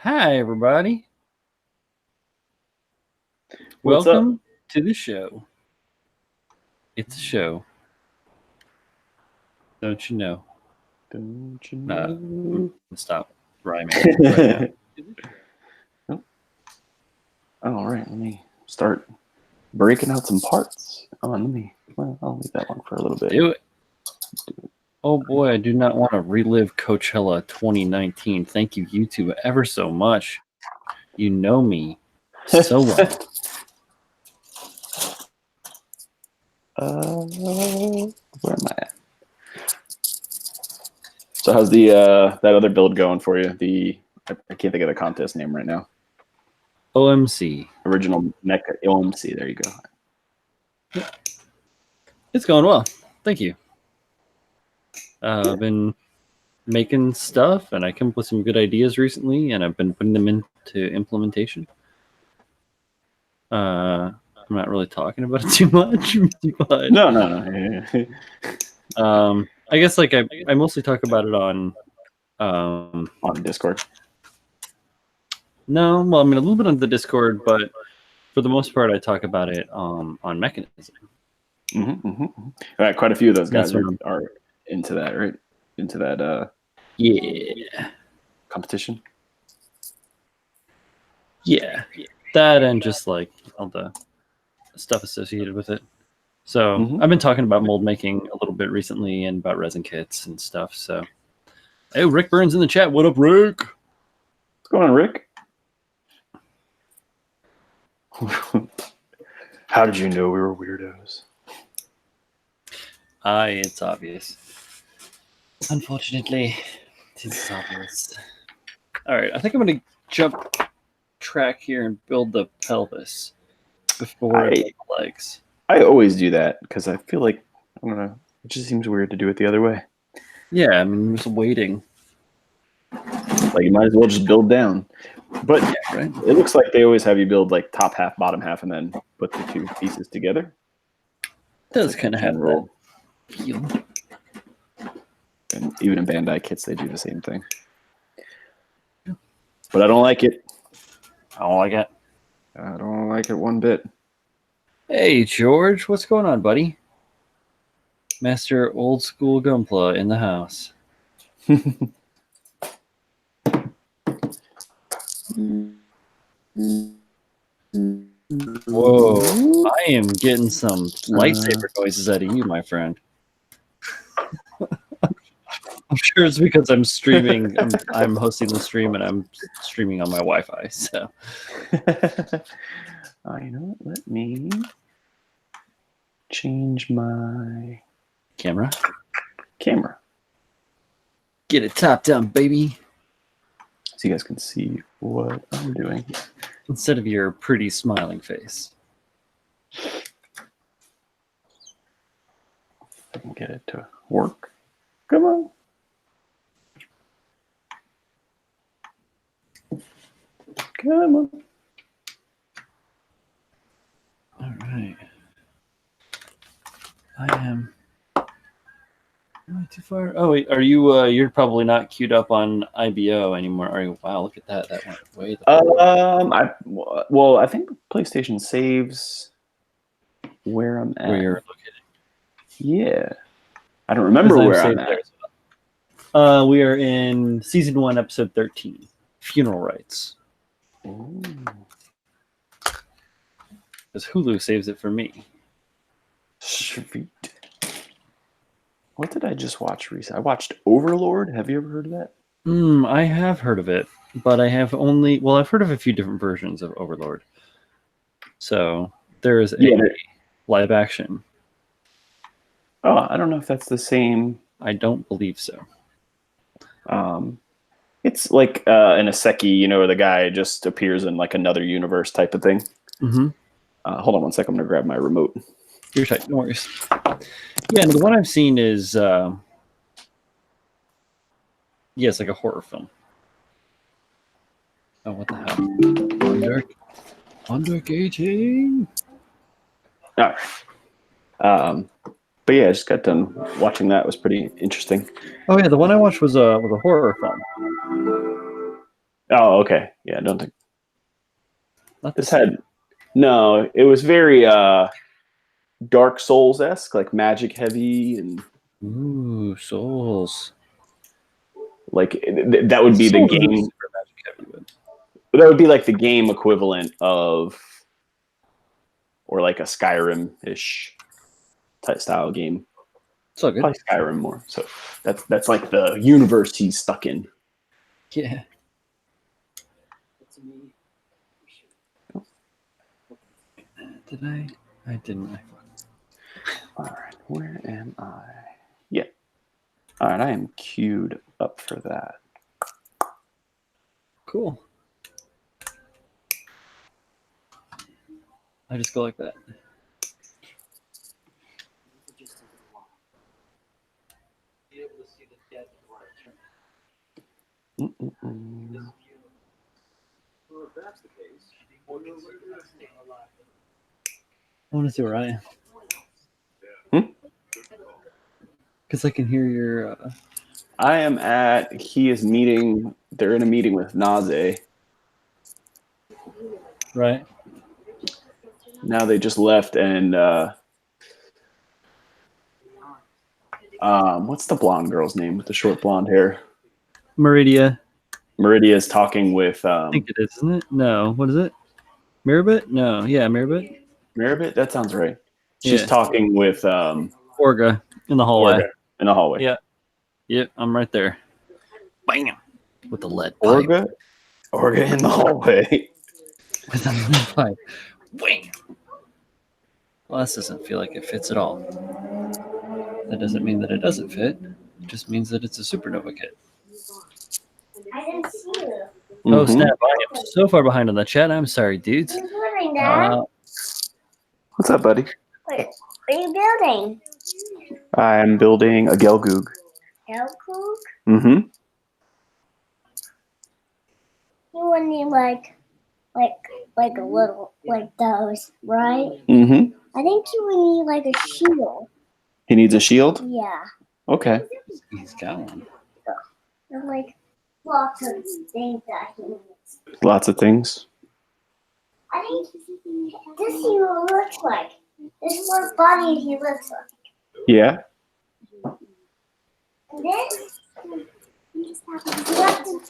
Hi, everybody. What's up? Welcome to the show. It's a show. Don't you know? Don't you I'm know? gonna stop rhyming right now. All right, let me start breaking out some parts. I'll leave that one for a little bit. Do it. Oh boy, I do not want to relive Coachella 2019. Thank you, YouTube, ever so much. You know me so well. Where am I at? So how's the that other build going for you? I can't think of the contest name right now. OMC. Original NECA OMC. There you go. It's going well. Thank you. I've been making stuff, and I come up with some good ideas recently, and I've been putting them into implementation. I'm not really talking about it too much, but No. I guess like I mostly talk about it on Discord. No, well, I mean a little bit on the Discord, but for the most part, I talk about it on Mechanism. All right, quite a few of those guys That's are into that, right? Into that yeah, competition. yeah, that and just like all the stuff associated with it. So I've been talking about mold making a little bit recently and about resin kits and stuff. So, hey, Rick Burns in the chat. What up, Rick? What's going on, Rick? How did you know we were weirdos? It's obvious. Unfortunately, it's obvious. All right, I think I'm going to jump track here and build the pelvis before I build the legs. I always do that because I feel like, I don't know, it just seems weird to do it the other way. Yeah, I mean, I'm just waiting. Like, you might as well just build down. But yeah, right? It looks like they always have you build like top half, bottom half, and then put the two pieces together. It does kind of have that feel. And even in Bandai kits, they do the same thing. But I don't like it. I don't like it. I don't like it one bit. Hey, George, what's going on, buddy? Master Old School Gunpla in the house. Whoa, I am getting some lightsaber noises out of you, my friend. I'm sure it's because I'm streaming. I'm hosting the stream and I'm streaming on my Wi-Fi. So, you know what? Let me change my camera. Get it top down, baby. So you guys can see what I'm doing instead of your pretty smiling face. I can get it to work. Come on. Come on. All right. I am not too far. Oh, wait, are you? You're probably not queued up on IBO anymore, are you? Wow, look at that. That went way. I think PlayStation saves where I'm at. Where you're located. Yeah, I don't remember where I'm at. We are in season 1, episode 13, funeral rites. Because Hulu saves it for me. Sweet. What did I just watch recently? I watched Overlord. Have you ever heard of that? I have heard of it, but I have only... Well, I've heard of a few different versions of Overlord. So there is a live action. Oh, I don't know if that's the same. I don't believe so. It's like an Isekai, you know, where the guy just appears in like another universe type of thing. Mm-hmm. Hold on one second. I'm going to grab my remote. You're tight. No worries. Yeah, and the one I've seen is... yeah, it's like a horror film. Oh, what the hell? Undergating. All right. But yeah, I just got done watching that. It was pretty interesting. Oh yeah, the one I watched was a horror film. Oh, okay. Yeah, I don't think Not this had. No, it was very Dark Souls-esque, like magic heavy, and Ooh, Souls. like that would be the game. Super magic heavy, but That would be like the game equivalent of, or like a Skyrim-ish type style game. it's all good. Probably Skyrim more. So that's like the universe he's stuck in. Yeah. Did I? I didn't. All right, where am I? Yeah. All right, I am queued up for that. Cool. I just go like that. I want to see where I am. Because I can hear your. I am at. He is meeting. They're in a meeting with Naze. Right. Now they just left, and what's the blonde girl's name with the short blonde hair? Meridia. Meridia is talking with. I think it is, isn't it? No. What is it? Mirabit? No. Yeah, Mirabit. Mirabit? That sounds right. She's Yeah. talking with Orga in the hallway. Orga in the hallway. Yeah. Yep, I'm right there. Bam! With the lead pipe. Orga? Orga in the hallway. With the lead pipe. Bam! Well, this doesn't feel like it fits at all. That doesn't mean that it doesn't fit. It just means that it's a supernova kit. I didn't see you. Oh, snap. I am so far behind on the chat. I'm sorry, dudes. Who's building that? What's up, buddy? What are you building? I am building a Gelgoog. Gelgoog? Mm-hmm. You would need like a little like those, right? Mm-hmm. I think you would need like a shield. He needs a shield? Yeah. Okay. He's got one. There's like lots of things that he needs. Lots of things. I think this is what he looks like. This is what body he looks like. Yeah. And this you have to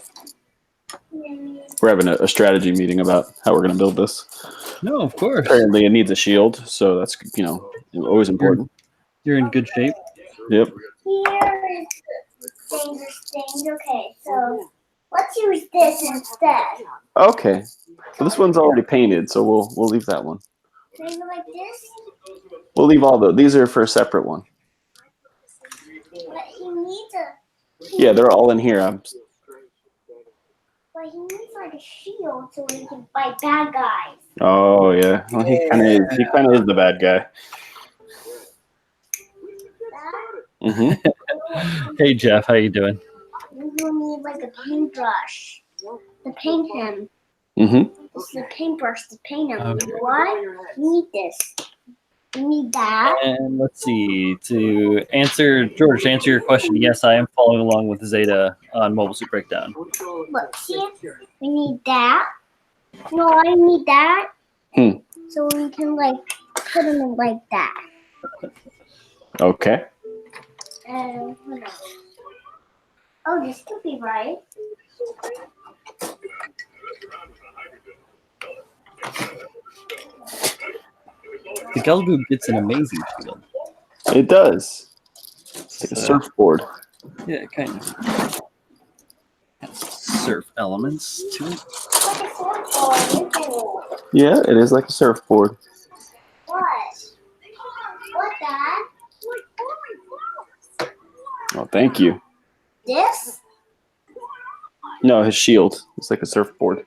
We're having a strategy meeting about how we're going to build this. No, of course. Apparently, it needs a shield, so that's always important. You're in good shape. Yep. Here is dangerous things. Okay, so let's use this instead. Okay. So this one's already painted, so we'll leave that one. Maybe like this. We'll leave all those. These are for a separate one. But he needs a. Yeah, they're all in here. But he needs like a shield so he can fight bad guys. Oh yeah. Well, he kind of is. He kind of is the bad guy. That, Hey, Jeff. How you doing? we will need like a paintbrush to paint him. Mm-hmm. This is a paintbrush to paint him. Okay. You know what? You need this. You need that. And let's see. To answer your question, yes, I am following along with Zeta on Mobile Suit Breakdown. Look, see? We need that. No, I need that. So we can like put him in like that. Okay. And what else? Oh, this could be right. The Gelgoog gets an amazing shield. It does. It's like a surfboard. Yeah, kind of. Has surf elements to it. Like a surfboard, isn't it? Yeah, it is like a surfboard. What? What, Dad? Oh, thank you. This? No, his shield. It's like a surfboard.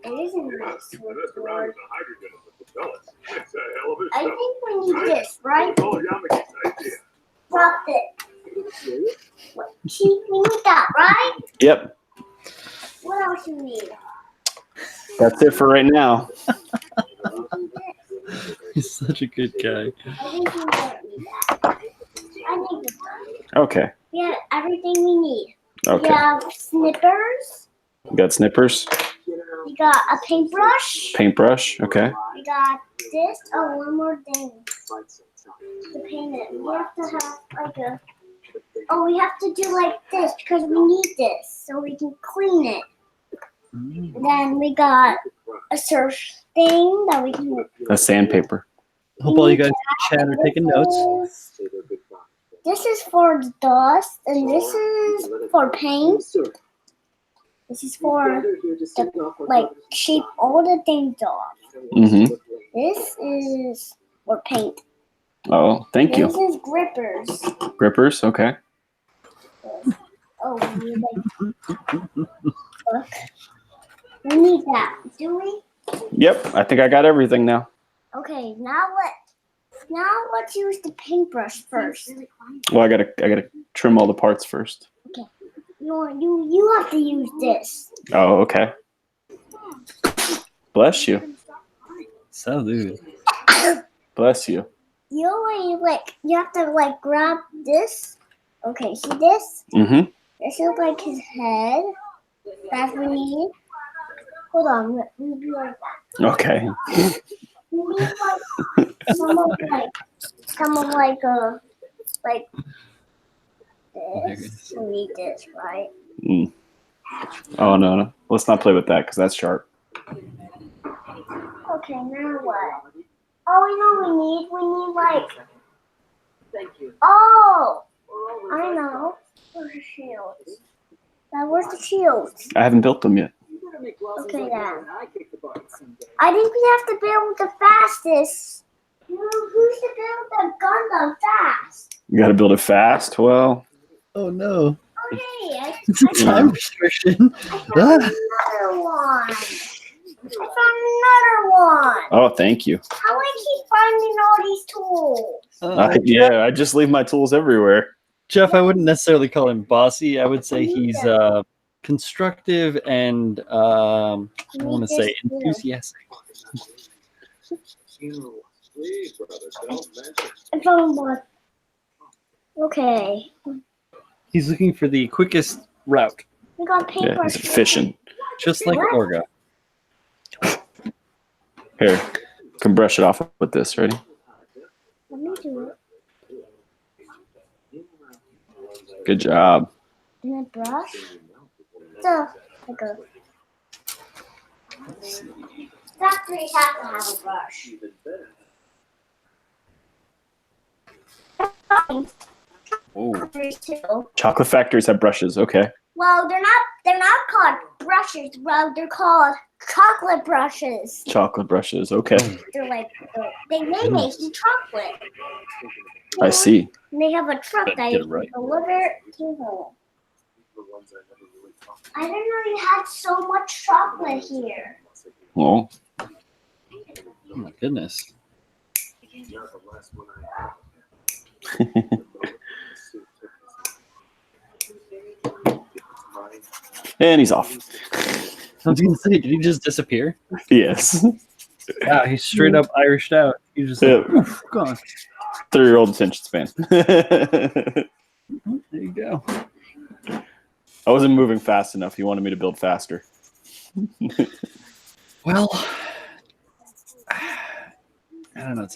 It isn't a surfboard. I think we need this, right? Drop it. See, we need that, right? Yep. What else do we need? That's it for right now. He's such a good guy. I think we don't need that. I think Okay. we have everything we need. Okay. We have snippers. You got snippers. We got a paintbrush. Paintbrush. Okay. We got this. Oh, one more thing. To paint it, we have to have like a. Oh, we have to do like this because we need this so we can clean it. Then we got a surf thing that we can. A sandpaper. Hope all you guys in the chat are taking notes. This is for the dust, and this is for paint. This is for the, like, shape all the things off. Mm-hmm. This is for paint. Oh, thank you. This is grippers. Grippers. Okay. Oh, we look. We need that, do we? Yep. I think I got everything now. Okay, now let's use the paintbrush first. Well, I gotta trim all the parts first. Okay. You have to use this. Oh, okay. Bless you. Salud. Bless you. You have to grab this. Okay, see this? Mm-hmm. This is like his head. That's what we need. Hold on, let me be like that. Okay. We need some of this. We need this, right? Mm. Oh no. Let's not play with that because that's sharp. Okay, now what? Oh, you know what we need? Thank you. Oh, I know. Where's the shields? Now, where's the shields? I haven't built them yet. Okay, then. I think we have to build the fastest. Who's to build the Gundam fast? You got to build it fast. Well. Oh no. Okay, Time restriction. I found another one. Oh, thank you. How I keep finding all these tools? Yeah, I just leave my tools everywhere. Jeff, I wouldn't necessarily call him bossy. I would say he's constructive and I want to say enthusiastic. I found one. Okay. He's looking for the quickest route. We got paintbrush. Yeah, he's efficient. Just like Orga. Here, you can brush it off with this. Ready? Let me do it. Good job. And a brush. So, like a. Factories have to have a brush. Oh. Too. Chocolate factories have brushes. Okay. Well, they're not called brushes. Well, they're called chocolate brushes. Chocolate brushes. Okay. They're like they make chocolate. I see. And they have a truck that you right. can deliver to home. I didn't know you had so much chocolate here. Well. Oh my goodness. And he's off. I was going to say, did he just disappear? Yes. Yeah, he's straight up Irished out. He just oof, gone. 3-year-old attention span. There you go. I wasn't moving fast enough. He wanted me to build faster. Well, I don't know.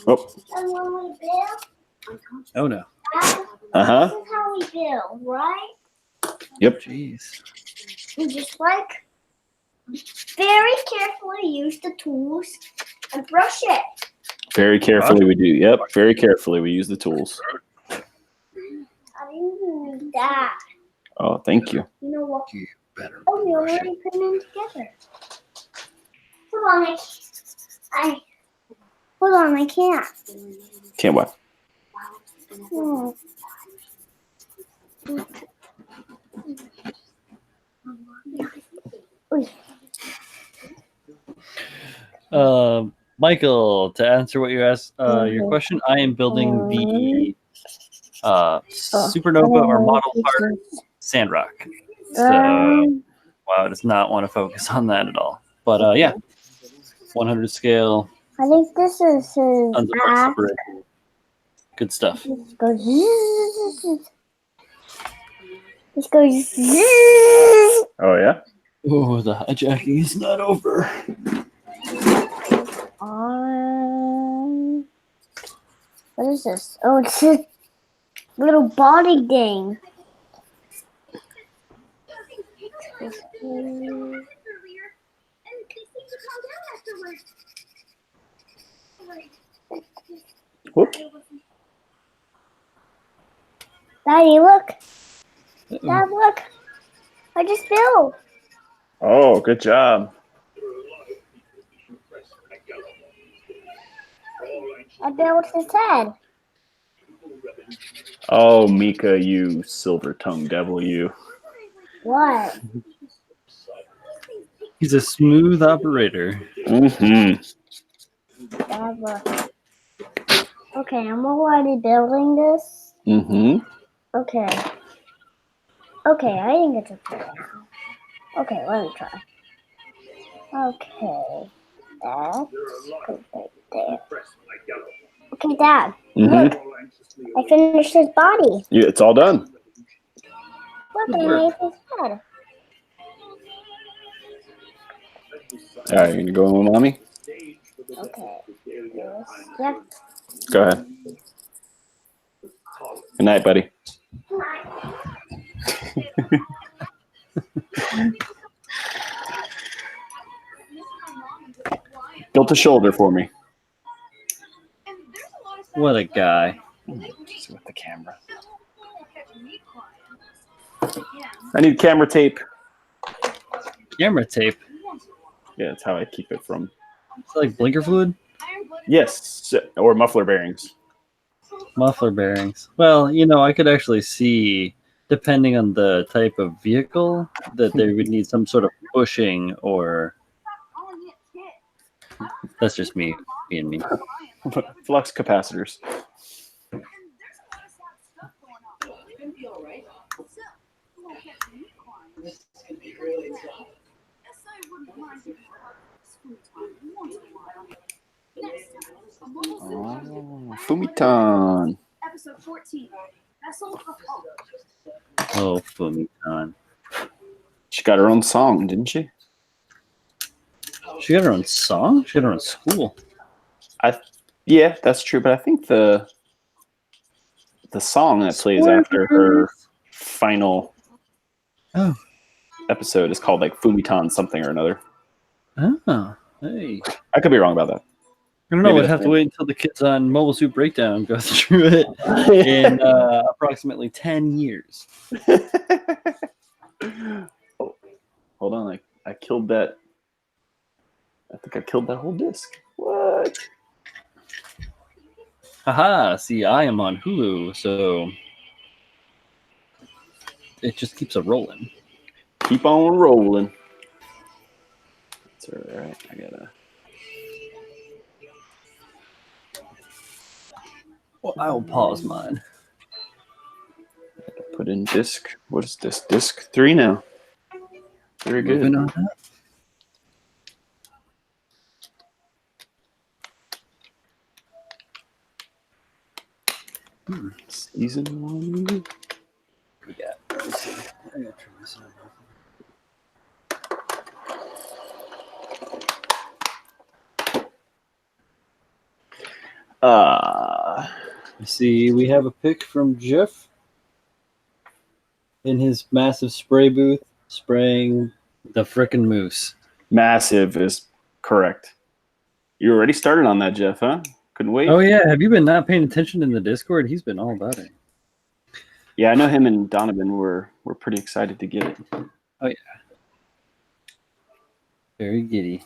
Oh. And when we build, Oh no. Uh-huh. This is how we build, right? Yep. Jeez. We just very carefully use the tools and brush it. Very carefully we do. Yep. Very carefully we use the tools. I didn't need that. Oh, thank you. You know what? You better. Oh, we already put them together. Hold on, I can't. Can't what? Hmm. Michael, to answer what you asked, your question, I am building the supernova or model part Sandrock. So, wow, does not want to focus on that at all. But yeah, 100 scale. I think this is his Tons of parts ass. separated. Good stuff. Goes This goes zzz. Oh yeah. Oh, the hijacking is not over. What is this? Oh, it's a little body thing. Whoop. Daddy, look. Dad, look. I just built. Oh, good job. I built his head. Oh, Mika, you silver-tongued devil, you. What? He's a smooth operator. Mm-hmm. Dad, look. Okay, I'm already building this. Mm-hmm. Okay. Okay, I didn't get to play now. Okay, let me try. Okay. That goes right there. Okay, Dad. Look. I finished his body. Yeah, it's all done. Look, I made his head. All right, you gonna go in with mommy? Okay. Yes. Yeah. Go ahead. Good night, buddy. Built a shoulder for me. What a guy. Just with the camera. I need camera tape. Camera tape. Yeah, that's how I keep it from. It's like blinker fluid? Yes, or muffler bearings. Muffler bearings. Well, you know, I could actually see, depending on the type of vehicle, that they would need some sort of bushing or. That's just me being me. Flux capacitors. Oh, Fumitan. Oh, Fumitan. She got her own song, didn't she? She got her own song? She got her own school. Yeah, that's true. But I think the song that plays after her final episode is called like Fumitan something or another. Oh, hey. I could be wrong about that. I don't know. We'd have to wait until the kids on Mobile Suit Breakdown go through it in approximately 10 years. Oh, hold on. I killed that. I think I killed that whole disc. What? Haha, see, I am on Hulu, so it just keeps a rolling. Keep on rolling. That's all right. I gotta. Well, I will pause mine. Put in disc. What is this? Disc 3 now. Very good. Moving on up. Season 1. We got. Let's see. I gotta turn this on. See, we have a pic from Jeff in his massive spray booth spraying the frickin' moose. Massive is correct. You already started on that, Jeff, huh? Couldn't wait. Oh, yeah. Have you been not paying attention in the Discord? He's been all about it. Yeah, I know him and Donovan were pretty excited to get it. Oh, yeah. Very giddy.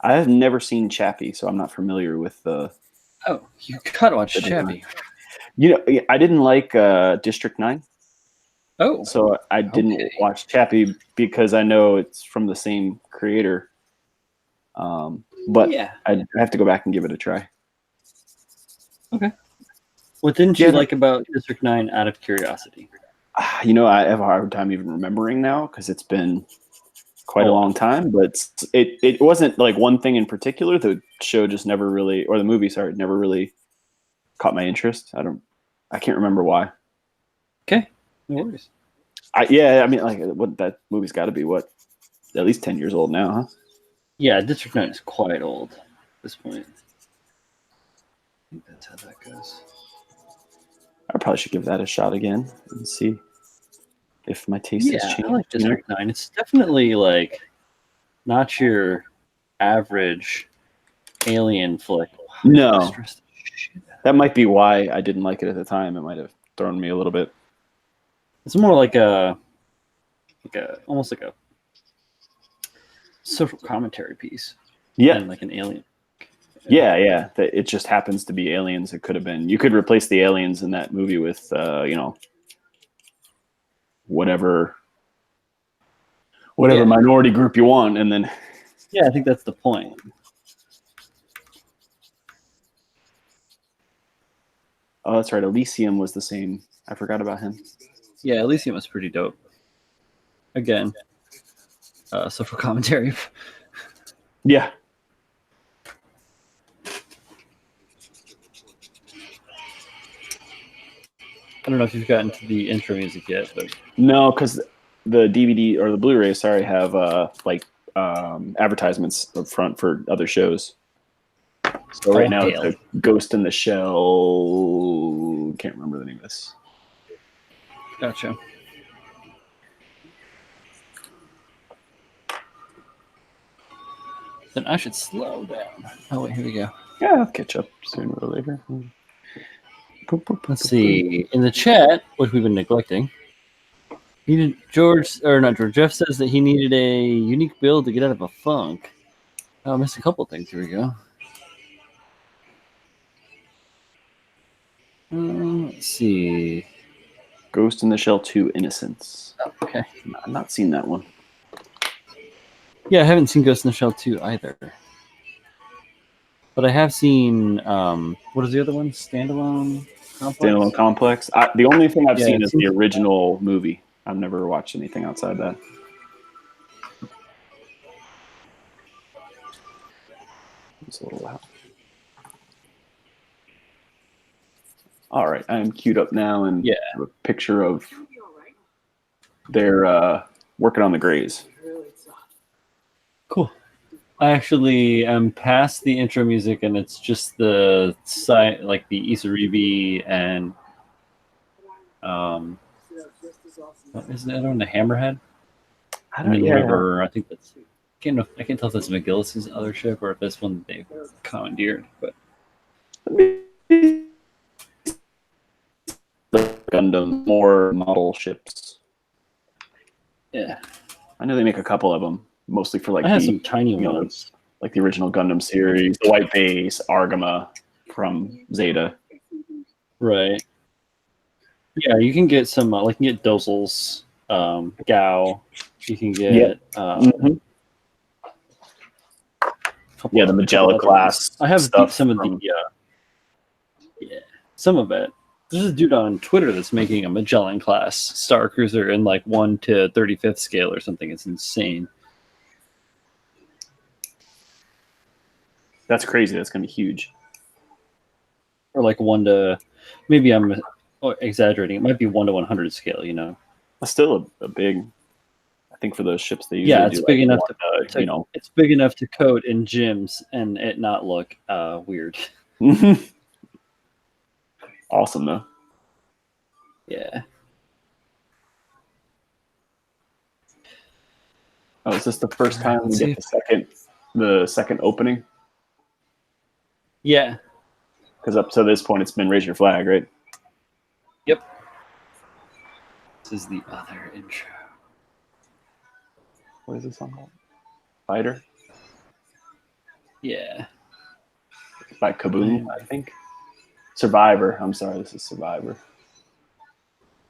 I have never seen Chappie, so I'm not familiar with the... Oh, you gotta watch Chappie. You know, I didn't like District 9. Oh. So I didn't watch Chappie because I know it's from the same creator. But yeah. I have to go back and give it a try. Okay. What didn't you like about District 9 out of curiosity? You know, I have a hard time even remembering now because it's been quite a long time, but it wasn't like one thing in particular. The show just never really, or the movie, sorry, never really caught my interest. I can't remember why. Okay. No worries. Yeah, I mean, like, what that movie's got to be at least 10 years old now, huh? Yeah, District 9 is quite old at this point. I think that's how that goes. I probably should give that a shot again and see if my taste has changed. I like District 9. It's definitely like not your average alien flick. No, that might be why I didn't like it at the time. It might have thrown me a little bit. It's more like almost like a social commentary piece. Yeah, than like an alien. Yeah. It just happens to be aliens. It could have been. You could replace the aliens in that movie with, whatever minority group you want, and then. Yeah, I think that's the point. Oh, that's right. Elysium was the same. I forgot about him. Yeah, Elysium was pretty dope. Again, social commentary. Yeah. I don't know if you've gotten to the intro music yet, but no, because the DVD or the Blu-ray, have advertisements up front for other shows. So right now it's a Ghost in the Shell. Can't remember the name of this. Gotcha. Then I should slow down. Oh wait, here we go. Yeah, I'll catch up sooner or later. Let's see. In the chat, which we've been neglecting, Jeff says that he needed a unique build to get out of a funk. Oh, I missed a couple things. Here we go. Let's see. Ghost in the Shell 2 Innocence. Oh, okay. I've not seen that one. Yeah, I haven't seen Ghost in the Shell 2 either. But I have seen, what is the other one? Standalone Complex? Standalone Complex. The only thing I've seen is the original movie. I've never watched anything outside that. It's a little loud. All right, I am queued up now and have a picture of their working on the Greys. Cool. I actually am past the intro music, and it's just the side, like the Isaribi and what is the other one? The Hammerhead. I don't know. I think that's. I can't tell if that's McGillis's other ship or if this one they've commandeered. But Gundam, more model ships. Yeah, I know they make a couple of them, mostly for like some tiny ones, like the original Gundam series, the White Base, Argama from Zeta. Right. Yeah, you can get some. You can get Dozels, Gao. You can get. The Magella class. I have some of the. Some of it. There's a dude on Twitter that's making a Magellan class Star Cruiser in like 1 to 35th scale or something. It's insane. That's crazy. That's gonna be huge. Or like 1 to, maybe I'm exaggerating. It might be 1 to 100 scale. That's still a big. I think for those ships they usually it's big enough to It's big enough to code in gyms and it not look weird. Awesome though. Yeah. Oh, is this the first time we get the second opening? Yeah. Because up to this point, it's been Raise Your Flag, right? Yep. This is the other intro. What is this song called? Fighter? Yeah. By Kaboom, I think. Survivor. I'm sorry, this is Survivor.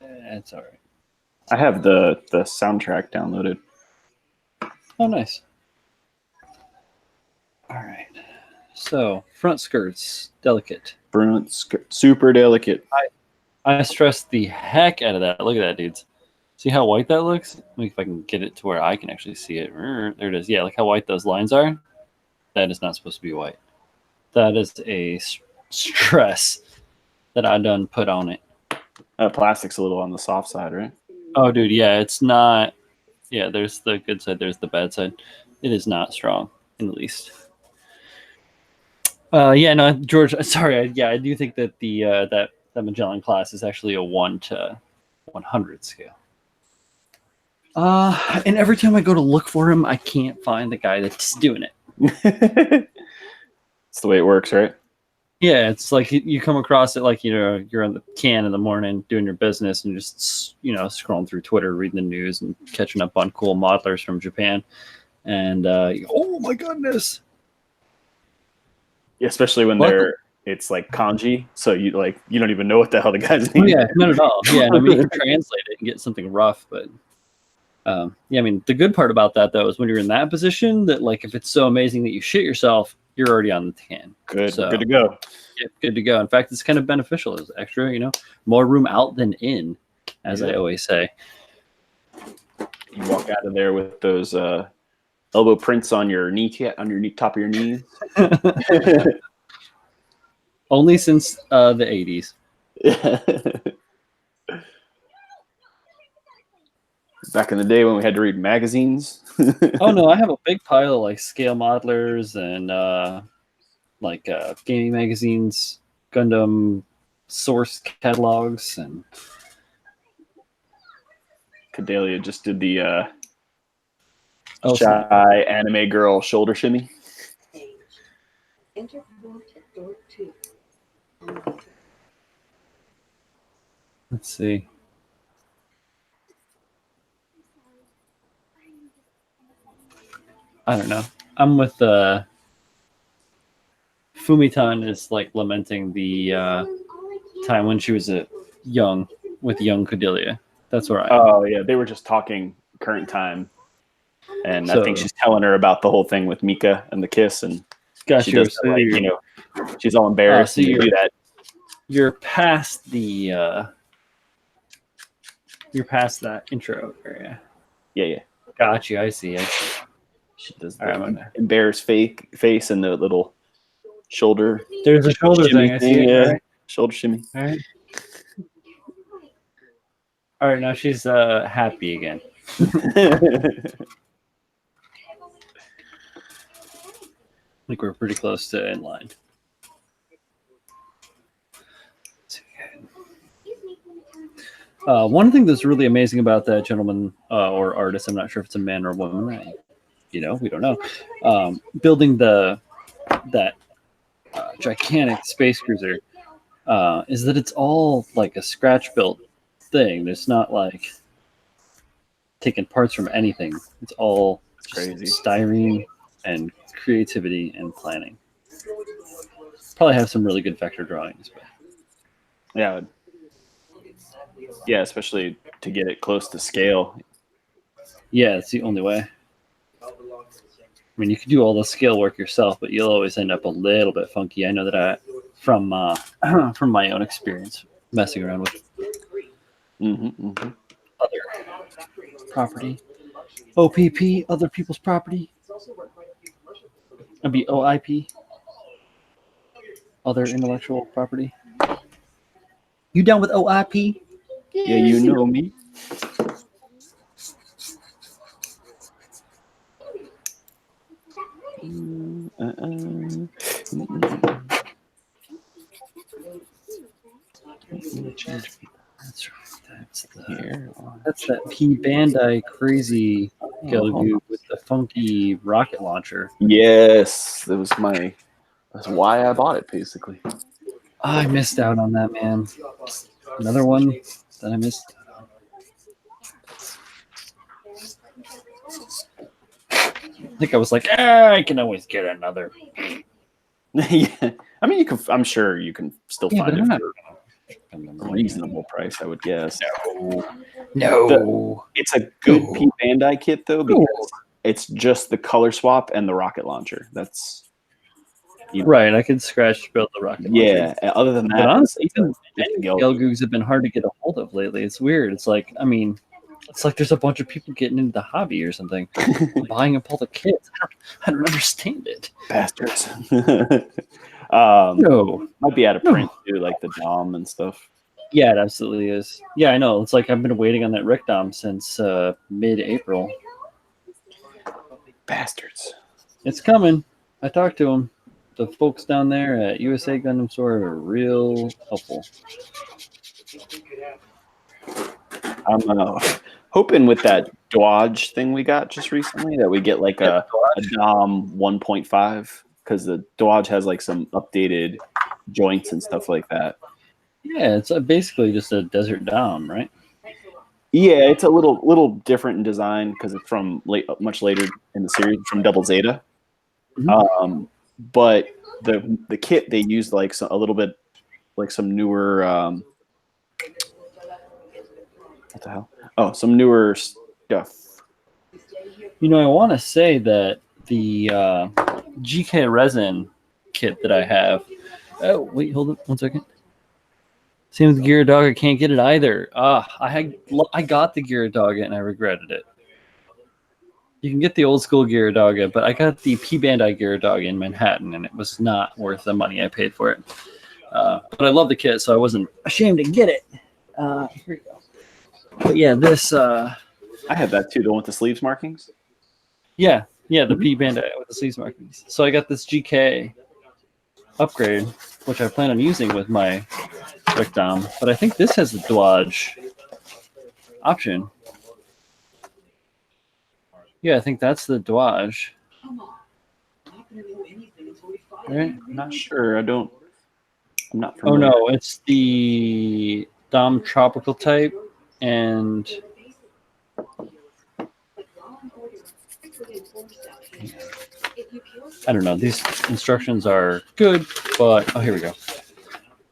That's all right. I have the soundtrack downloaded. Oh, nice. All right. So, front skirts, delicate. Front skirt, super delicate. I stressed the heck out of that. Look at that, dudes. See how white that looks? Let me see if I can get it to where I can actually see it. There it is. Yeah, look how white those lines are. That is not supposed to be white. That is a stress that I done put on it. Plastic's a little on the soft side, right? Oh, dude, yeah, it's not. Yeah, there's the good side, there's the bad side. It is not strong in the least. Yeah, no, George. Sorry, I do think that the that Magellan class is actually a 1 to 100 scale. And every time I go to look for him, I can't find the guy that's doing it. It's the way it works, right? Yeah, it's like you come across it like, you're on the can in the morning doing your business and just, scrolling through Twitter, reading the news and catching up on cool modelers from Japan. And, oh my goodness. Yeah, especially when it's like kanji. So you don't even know what the hell the guy's name is. Yeah, not at all. Yeah, I mean, you can translate it and get something rough, but yeah, I mean, the good part about that, though, is when you're in that position, that like if it's so amazing that you shit yourself, you're already on the can. Good to go. Yeah, good to go. In fact, it's kind of beneficial as extra, more room out than in, as I always say. You walk out of there with those elbow prints on your top of your knees. Only since the 80s. Back in the day when we had to read magazines. Oh no, I have a big pile of like scale modelers and gaming magazines, Gundam source catalogs, and Cadelia just did the shy anime girl shoulder shimmy. Let's see. I don't know. I'm with Fumitan is like lamenting the time when she was young Cordelia. That's where I am. Oh yeah, they were just talking current time, and I think she's telling her about the whole thing with Mika and the kiss, and she does she's all embarrassed to do that. You're past the you're past that intro area. Yeah. Gotcha. I see. She does the embarrassed face and the little shoulder. There's a shoulder thing. I see it. Right? Shoulder shimmy. All right. All right. Now she's happy again. I think we're pretty close to in line. One thing that's really amazing about that gentleman or artist, I'm not sure if it's a man or a woman, we don't know, building that gigantic space cruiser is that it's all like a scratch built thing. There's not like taking parts from anything. It's all crazy styrene and creativity and planning. Probably have some really good vector drawings, but yeah, especially to get it close to scale. Yeah, it's the only way. I mean, you can do all the scale work yourself, but you'll always end up a little bit funky. I know that from my own experience messing around with other property, OPP, other people's property. It'd be OIP, other intellectual property. You down with OIP? Yeah, you know me. That's right. That's that P Bandai crazy Gelgu with the funky rocket launcher. Yes, that's why I bought it basically. I missed out on that, man. Another one that I missed out on. I think I was like, I can always get another. Yeah, I mean, I'm sure you can still find it for a reasonable price, I would guess. No. It's a good P Bandai kit though, because it's just the color swap and the rocket launcher. That's right. I could scratch build the rocket launcher. Yeah. Other than that, but honestly, even Gelgugs have been hard to get a hold of lately. It's weird. It's like, I mean, it's like there's a bunch of people getting into the hobby or something, buying up all the kits. I don't understand it. Bastards. No, might be out of print too, like the DOM and stuff. Yeah, it absolutely is. Yeah, I know. It's like I've been waiting on that Rick Dom since mid-April. Bastards. It's coming. I talked to them. The folks down there at USA Gundam Store are real helpful. I'm hoping with that Dodge thing we got just recently that we get like a Dom 1.5 because the Dodge has like some updated joints and stuff like that. Yeah, it's basically just a Desert Dom, right? Yeah, it's a little different in design because it's from much later in the series, from Double Zeta. Mhm. But the kit they used like a little bit like some newer what the hell? Oh, some newer stuff. You know, I want to say that the GK resin kit that I have. Oh, wait, hold on 1 second. Same with the Gear Dog. I can't get it either. I got the Gear Dog and I regretted it. You can get the old school Gear Dog, but I got the P Bandai Gear Dog in Manhattan, and it was not worth the money I paid for it. But I love the kit, so I wasn't ashamed to get it. Here you go. But yeah, this. I have that too. The one with the sleeves markings. Yeah, the P Bandai with the sleeves markings. So I got this GK upgrade, which I plan on using with my Rick Dom. But I think this has the Dodge option. Yeah, I think that's the Dodge. Right? I'm not sure. I'm not Oh familiar. no, it's the Dom Tropical type, and I don't know. These instructions are good, but oh, here we go.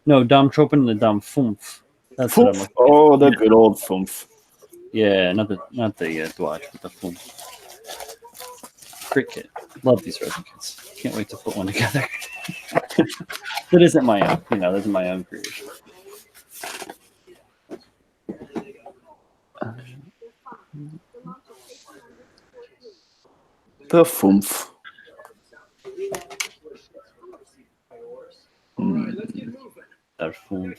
No, Dom Tropin and the Dom Fumf. That's what I'm looking at. Oh, the good old Fumf. Yeah, not the Dodge, but the Fumf. Great kit. Love these resin kits. Can't wait to put one together. That isn't my own. That isn't my own creation. The Fumf. That Fumf.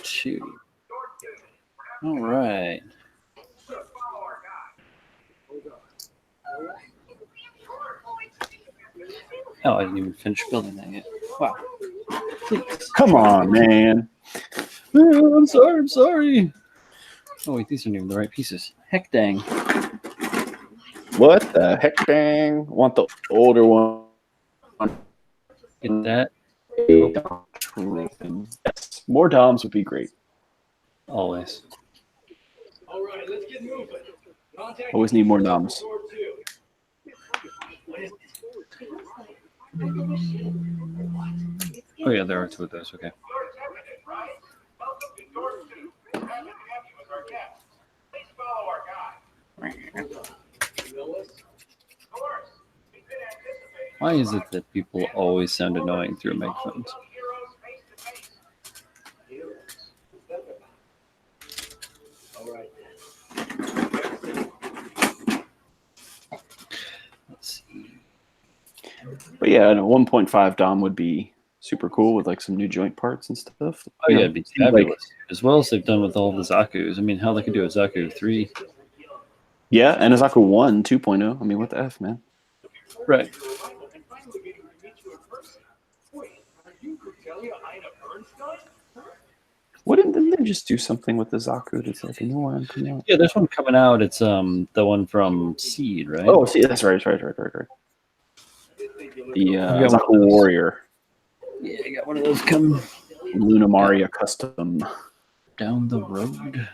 Two. All right. Oh, I didn't even finish building that yet. Wow. Please. Come on, man. Oh, I'm sorry. Oh, wait, these aren't even the right pieces. Heck dang. What the heck, dang? Want the older one. Get that. Yes. More Doms would be great. Always. All right, let's get moving. Always need more Doms. Oh, yeah, there are two of those. Okay. Why is it that people always sound annoying through microphones? Let's see. But yeah, a 1.5 Dom would be super cool with like some new joint parts and stuff. Oh, yeah, it'd be fabulous. As well as they've done with all the Zakus. I mean, hell, they could do a Zaku 3. Yeah, and a Zaku 1 2.0. I mean, what the F, man? Right. Didn't they just do something with the Zaku? It's like a new one coming out. Yeah, there's one coming out. It's the one from Seed, right? Oh, see, that's right. The Zaku Warrior. Yeah, I got one of those coming Luna Maria custom. down the road.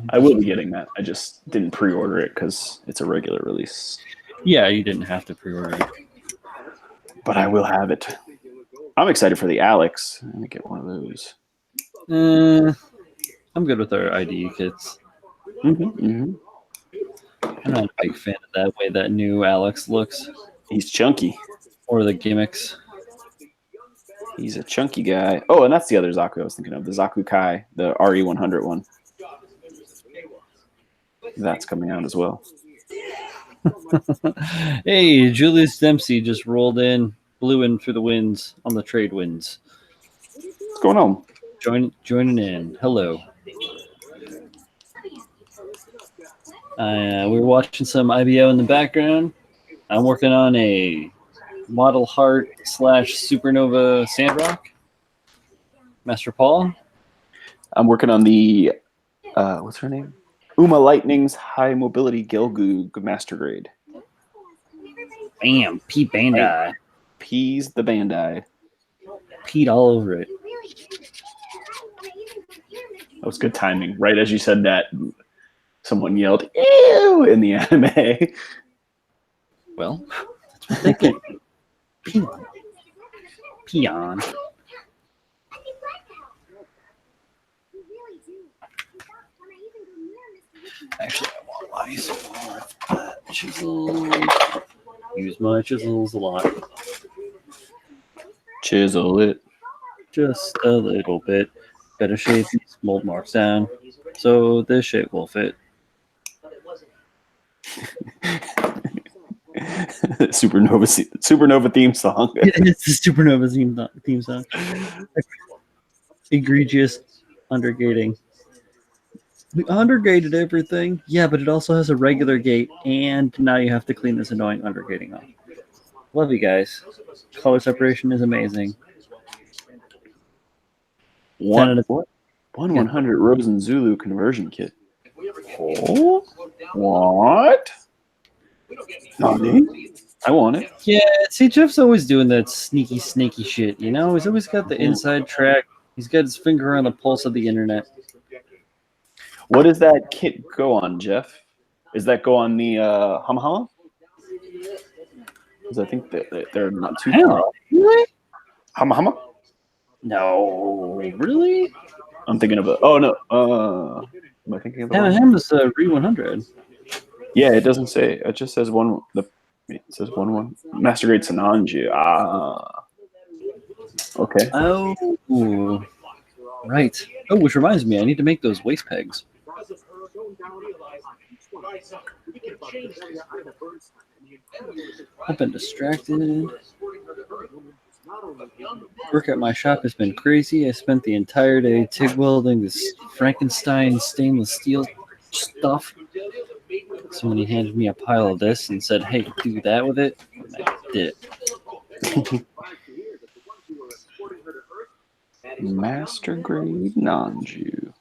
I will be getting that. I just didn't pre-order it because it's a regular release. Yeah, you didn't have to pre-order it. But I will have it. I'm excited for the Alex. I'm going to get one of those. I'm good with our IDE kits. I'm not a big fan of that way that new Alex looks. He's chunky. Or the gimmicks. He's a chunky guy. Oh, and that's the other Zaku I was thinking of. The Zaku Kai, the RE100 one. that's coming out as well. Hey, Julius Dempsey just rolled in, blew in through the winds on the trade winds. What's going on? Joining in. Hello. We're watching some IBO in the background. I'm working on a Model Heart / Supernova Sandrock. Master Paul. I'm working on the what's her name? Uma Lightning's High Mobility Gelgoog Master Grade. Bam, Pete Bandai. Peas the Bandai. Pete all over it. That was good timing. Right as you said that, someone yelled "ew" in the anime. Well, that's what they get. Peon. Actually, I want to buy some more of that chisel. Use my chisels a lot. Chisel it. Just a little bit. Better shape these mold marks down so this shape will fit. Supernova theme song. It's the Supernova theme song. Egregious undergating. We undergated everything. Yeah, but it also has a regular gate, and now you have to clean this annoying undergating off. Love you guys. Color separation is amazing. 100 Rosen Zulu conversion kit. Oh, what? Nani? I want it. Yeah, see, Jeff's always doing that sneaky shit, you know? He's always got the inside track. He's got his finger on the pulse of the internet. What does that kit go on, Jeff? Does that go on the Hama? Because I think they're not too far. Really? Hama? No, really? I'm thinking of oh no. Am I thinking of the Hama is Re 100. Yeah, it doesn't say. It just says one. It says 1-1. Master Grade Sananji. Okay. Oh, right. Oh, which reminds me, I need to make those waist pegs. I've been distracted. Work at my shop has been crazy. I spent the entire day TIG welding this Frankenstein stainless steel stuff. So when he handed me a pile of this and said, "Hey, do that with it," I did. Master Grade Nanju.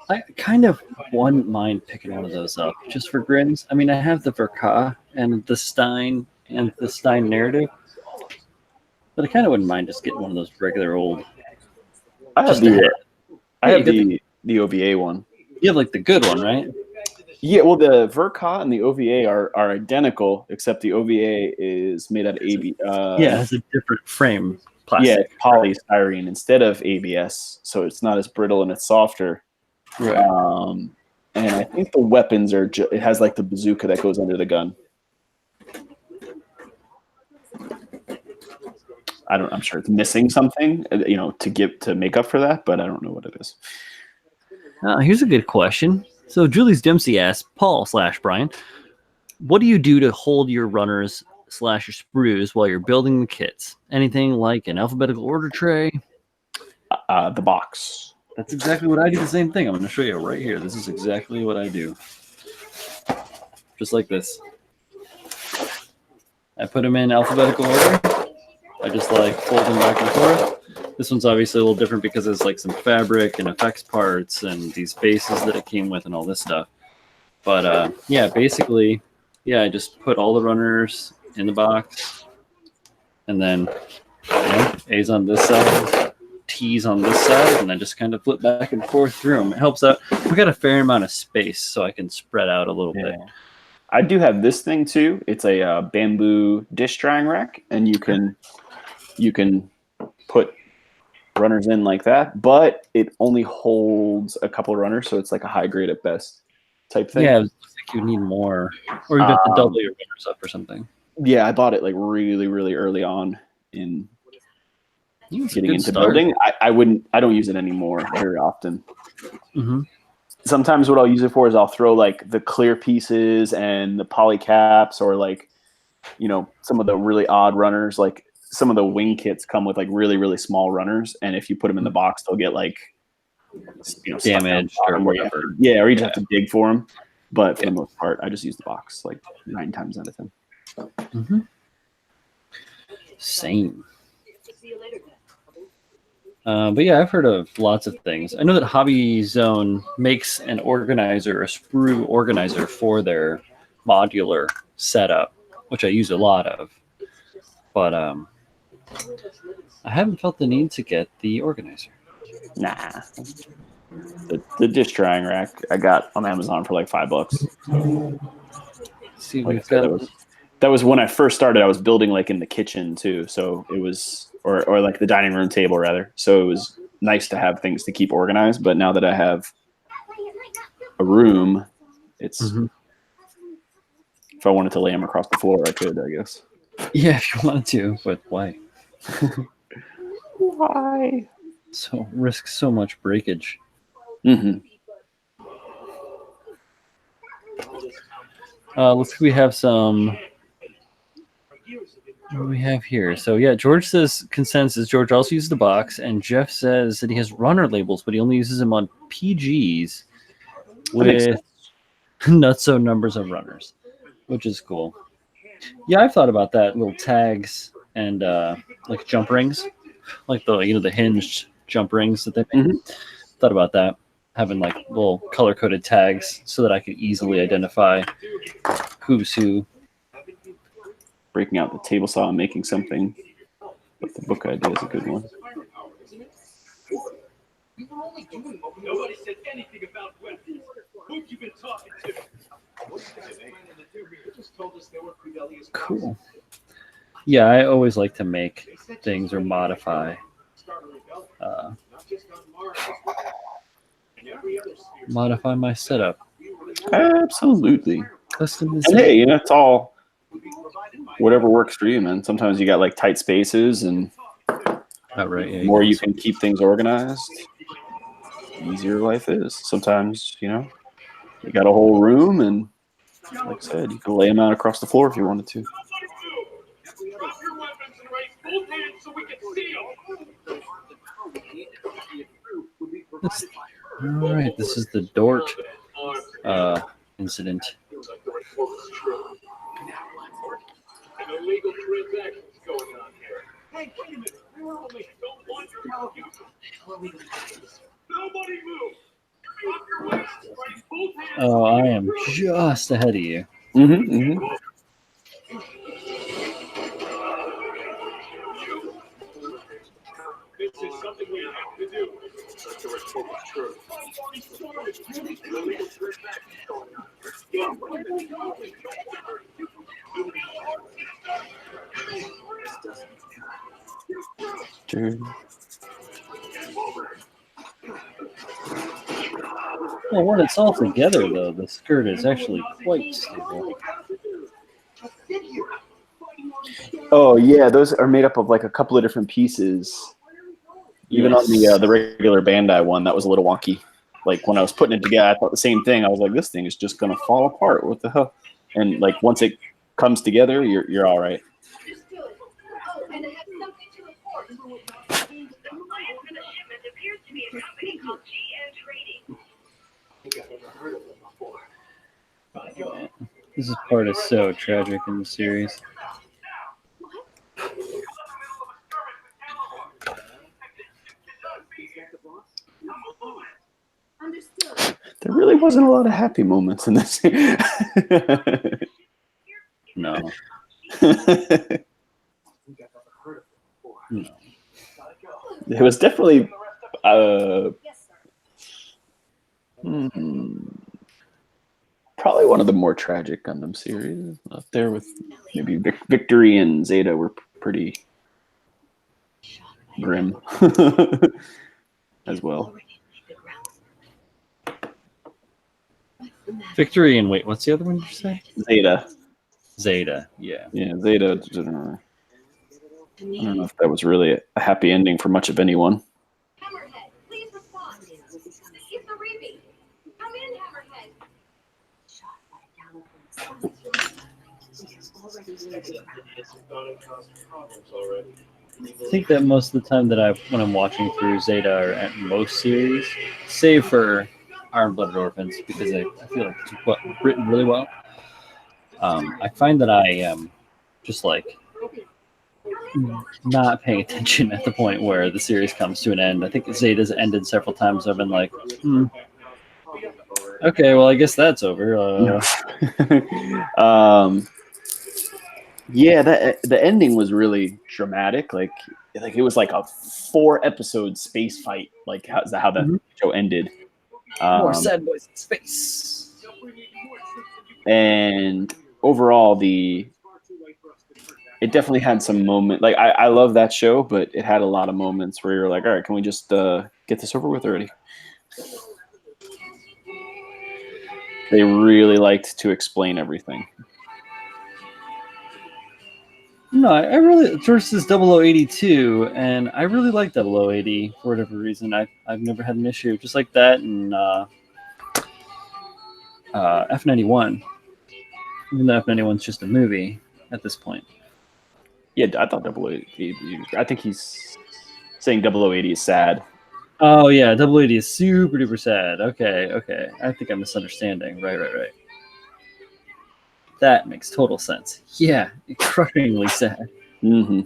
I kind of wouldn't mind picking one of those up just for grins. I mean, I have the Verka and the Stein narrative, but I kind of wouldn't mind just getting one of those regular old. I have the OVA one. You have like the good one, right? Yeah, well, the Verka and the OVA are identical, except the OVA is made out of AB. Yeah, it has a different frame. Plastic. Yeah, polystyrene instead of ABS, so it's not as brittle and it's softer. Right. And I think the weapons are. It has like the bazooka that goes under the gun. I'm sure it's missing something, to make up for that, but I don't know what it is. Here's a good question. So Julius Dempsey asks, Paul/Brian, what do you do to hold your runners / your sprues while you're building the kits? Anything like an alphabetical order tray? The box. That's exactly what I do. The same thing. I'm going to show you right here. This is exactly what I do. Just like this. I put them in alphabetical order. I just like fold them back and forth. This one's obviously a little different because there's like some fabric and effects parts and these bases that it came with and all this stuff. But yeah, basically, I just put all the runners in the box, and then A's on this side, T's on this side, and I just kind of flip back and forth through them. It helps out. We got a fair amount of space, so I can spread out a little bit. I do have this thing too. It's a bamboo dish drying rack, and you can put runners in like that, but it only holds a couple of runners, so it's like a high grade at best type thing. Yeah, I think you need more, or you have to double your runners up or something. Yeah, I bought it like really, really early on in getting into building. I don't use it anymore very often. Mm-hmm. Sometimes what I'll use it for is I'll throw like the clear pieces and the poly caps, or like, you know, some of the really odd runners. Like some of the wing kits come with like really, really small runners, and if you put them in the box, they'll get like, you know, damaged or whatever. Yeah, or you just have to dig for them. But for the most part, I just use the box like 9 times out of 10. Mm-hmm. Same. But yeah, I've heard of lots of things. I know that Hobby Zone makes an organizer, a sprue organizer for their modular setup, which I use a lot of. But I haven't felt the need to get the organizer. Nah. The dish drying rack I got on Amazon for like $5. See, Like I we've said, got that was when I first started. I was building like in the kitchen too, so it was, or like the dining room table rather. So it was nice to have things to keep organized. But now that I have a room, it's if I wanted to lay them across the floor, I could, I guess. Yeah, if you wanted to, but why? Why? So risk so much breakage. Mm-hmm. Let's see, we have some. What do we have here? So yeah, George says consensus. George also uses the box, and Jeff says that he has runner labels, but he only uses them on PGs with nutso numbers of runners, which is cool. Yeah, I've thought about that. Little tags and like jump rings, like the hinged jump rings that they make. Thought about that, having like little color coded tags so that I could easily identify who's who. Breaking out the table saw and making something. But the book idea is a good one. Nobody said anything about weapons. Who you been talking to? Cool. Yeah, I always like to make things or modify my setup. Absolutely. Customization. And hey, you know, it's all whatever works for you, man. Sometimes you got like tight spaces, and the more you can keep things organized, the easier life is. Sometimes, you know, you got a whole room, and like I said, you can lay them out across the floor if you wanted to. All right, this is the Dort incident. Illegal transactions going on here. Hey, wait a minute. Don't want nobody move. Oh, I am just ahead of you. This is something we have to do. The report was true. Illegal transactions going on here. Well, when it's all together, though, the skirt is actually quite stable. Oh yeah, those are made up of like a couple of different pieces. Even on the regular Bandai one, that was a little wonky. Like when I was putting it together, I thought the same thing. I was like, this thing is just gonna fall apart. What the hell? And like once it comes together, you're all right. This part is so tragic in the series. There really wasn't a lot of happy moments in this. No. It was definitely probably one of the more tragic Gundam series up there with maybe Victory and Zeta were pretty grim as well. Victory and wait, what's the other one did you say? Zeta. Zeta, yeah. Yeah, Zeta. I don't know if that was really a happy ending for much of anyone. Hammerhead, please respond. It's the repeat. Come in, Hammerhead. I think that most of the time that when I'm watching through Zeta or at most series, save for Iron Blooded Orphans, because I feel like it's written really well. I find that I am just like not paying attention at the point where the series comes to an end. I think Zeta's ended several times. I've been like, okay, well, I guess that's over. Yeah, the ending was really dramatic. Like it was like a 4-episode space fight. Like how that show ended. More sad boys in space. And overall, it definitely had some moment. Like I love that show, but it had a lot of moments where you're like, all right, can we just get this over with already? They really liked to explain everything. No, I really versus 0082, and I really like 0080 for whatever reason. I've never had an issue just like that, and F91. Even though F91's just a movie at this point. Yeah, I thought 0080. I think he's saying 0080 is sad. Oh yeah, 0080 is super duper sad. Okay. I think I'm misunderstanding. Right. That makes total sense. Yeah, crushingly sad. Mm-hmm.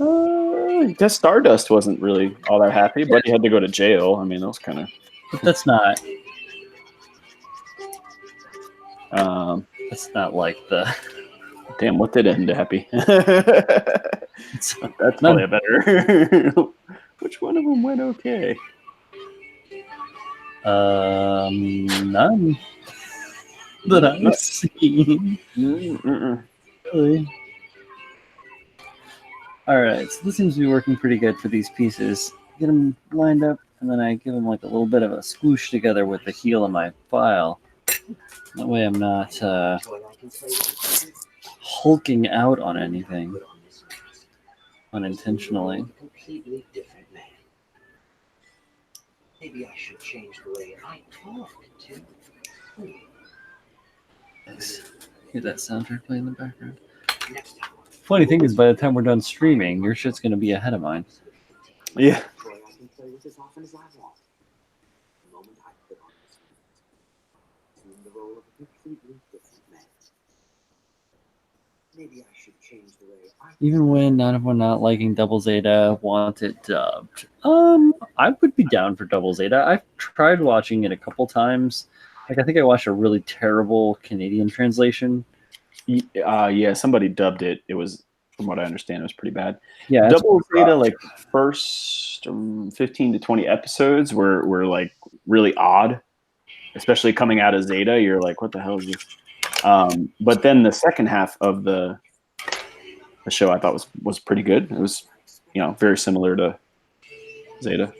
I guess Stardust wasn't really all that happy, but he had to go to jail. I mean, that was kind of. But that's not. That's not like the. Damn, what did end happy? That's probably a better. Which one of them went okay? None that I've seen. Really. All right, so this seems to be working pretty good for these pieces. Get them lined up, and then I give them like a little bit of a squoosh together with the heel of my file. That way I'm not hulking out on anything unintentionally. Maybe I should change the way I talk to. Hear that soundtrack play in the background? Funny thing is, by the time we're done streaming, your shit's gonna be ahead of mine. Yeah. Maybe I should change the way I Even when none of them not liking Double Zeta want it dubbed. I would be down for Double Zeta. I've tried watching it a couple times. Like I think I watched a really terrible Canadian translation. Yeah, somebody dubbed it. It was, from what I understand, it was pretty bad. Yeah, Double Zeta, like first 15 to 20 episodes were like really odd, especially coming out of Zeta. You're like, what the hell is this? But then the second half of the show I thought was pretty good. It was, very similar to Zeta.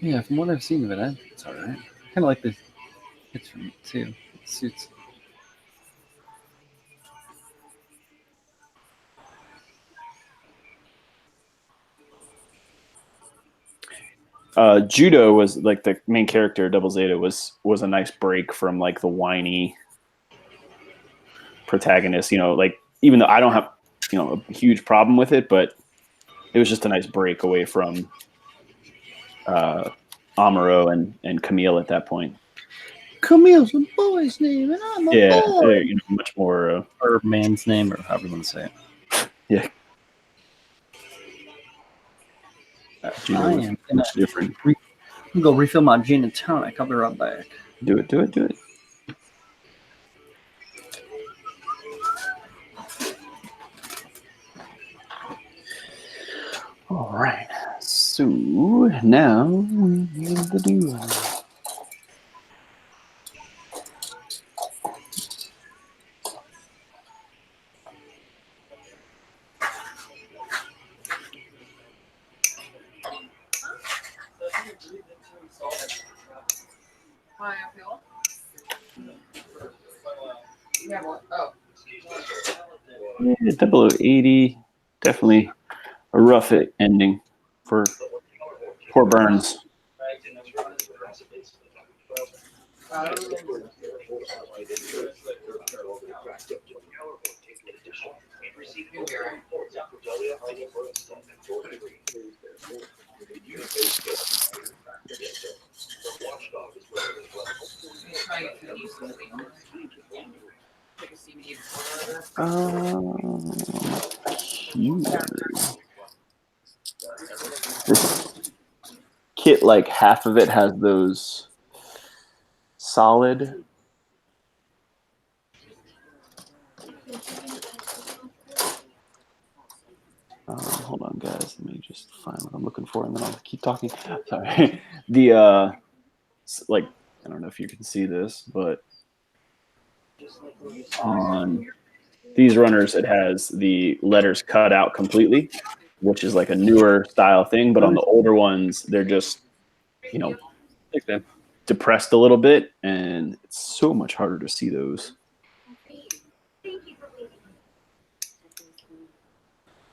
Yeah, from what I've seen of it, it's all right. I kind of like the hits from it too. It suits. Judo was like the main character. Double Zeta was a nice break from like the whiny protagonist. Like even though I don't have a huge problem with it, but it was just a nice break away from Amuro and Camille at that point. Camille's a boy's name, and I'm a boy. Much more or man's name, or however you want to say it. Yeah. I am much different. I'm gonna go refill my gin and tonic. I'll be right back. Do it. All right. So now we have the duo. Yeah, 0080. Definitely a rough ending for poor Burns. This kit, like half of it has those solid. Hold on, guys. Let me just find what I'm looking for, and then I'll keep talking. Sorry. The like, I don't know if you can see this, but on these runners, it has the letters cut out completely, which is like a newer style thing. But on the older ones, they're just, you know, depressed a little bit, and it's so much harder to see those.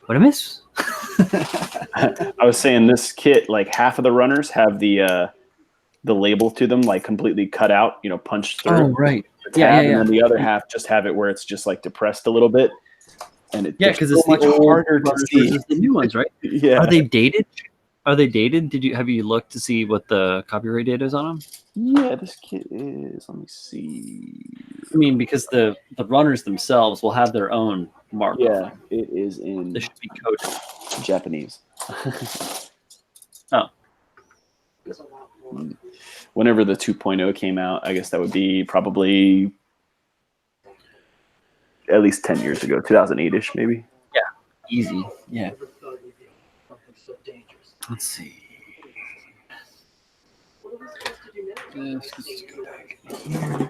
What I miss? I was saying this kit, like half of the runners have the label to them like completely cut out, you know, punched through. Oh, right. Yeah. And then the other half just have it where it's just like depressed a little bit. And it, because so it's much the old harder to see. versus the new ones, right? Yeah. Are they dated? Are they dated? Have you looked to see what the copyright date is on them? Yeah, this kit is. Let me see. I mean, because the runners themselves will have their own mark. Yeah, it is in. They should be coded Japanese. Oh. Whenever the 2.0 came out, I guess that would be probably at least 10 years ago, 2008-ish, maybe. Yeah, easy. Yeah. Let's see. Let's go back here.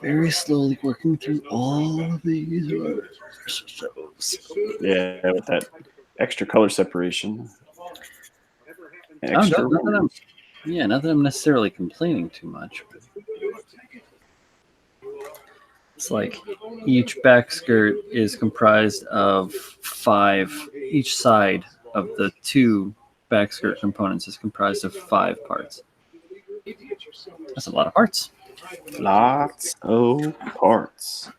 Very slowly working through all of these. Yeah, with that extra color separation. Not that I'm necessarily complaining too much. It's like each back skirt is comprised of 5. Each side of the 2 back skirt components is comprised of 5 parts. That's a lot of parts. Lots of parts.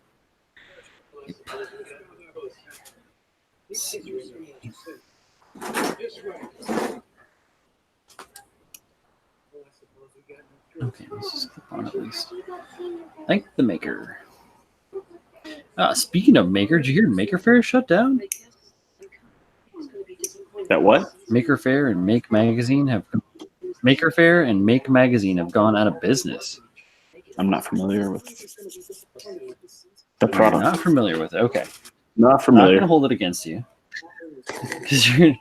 Okay, let's just click on at least. Thank the maker. Speaking of Maker, did you hear Maker Faire shut down? That what? Maker Faire and Make Magazine have gone out of business. I'm not familiar with the product. You're not familiar with it. Okay. Not familiar. I'm not going to hold it against you. Because you're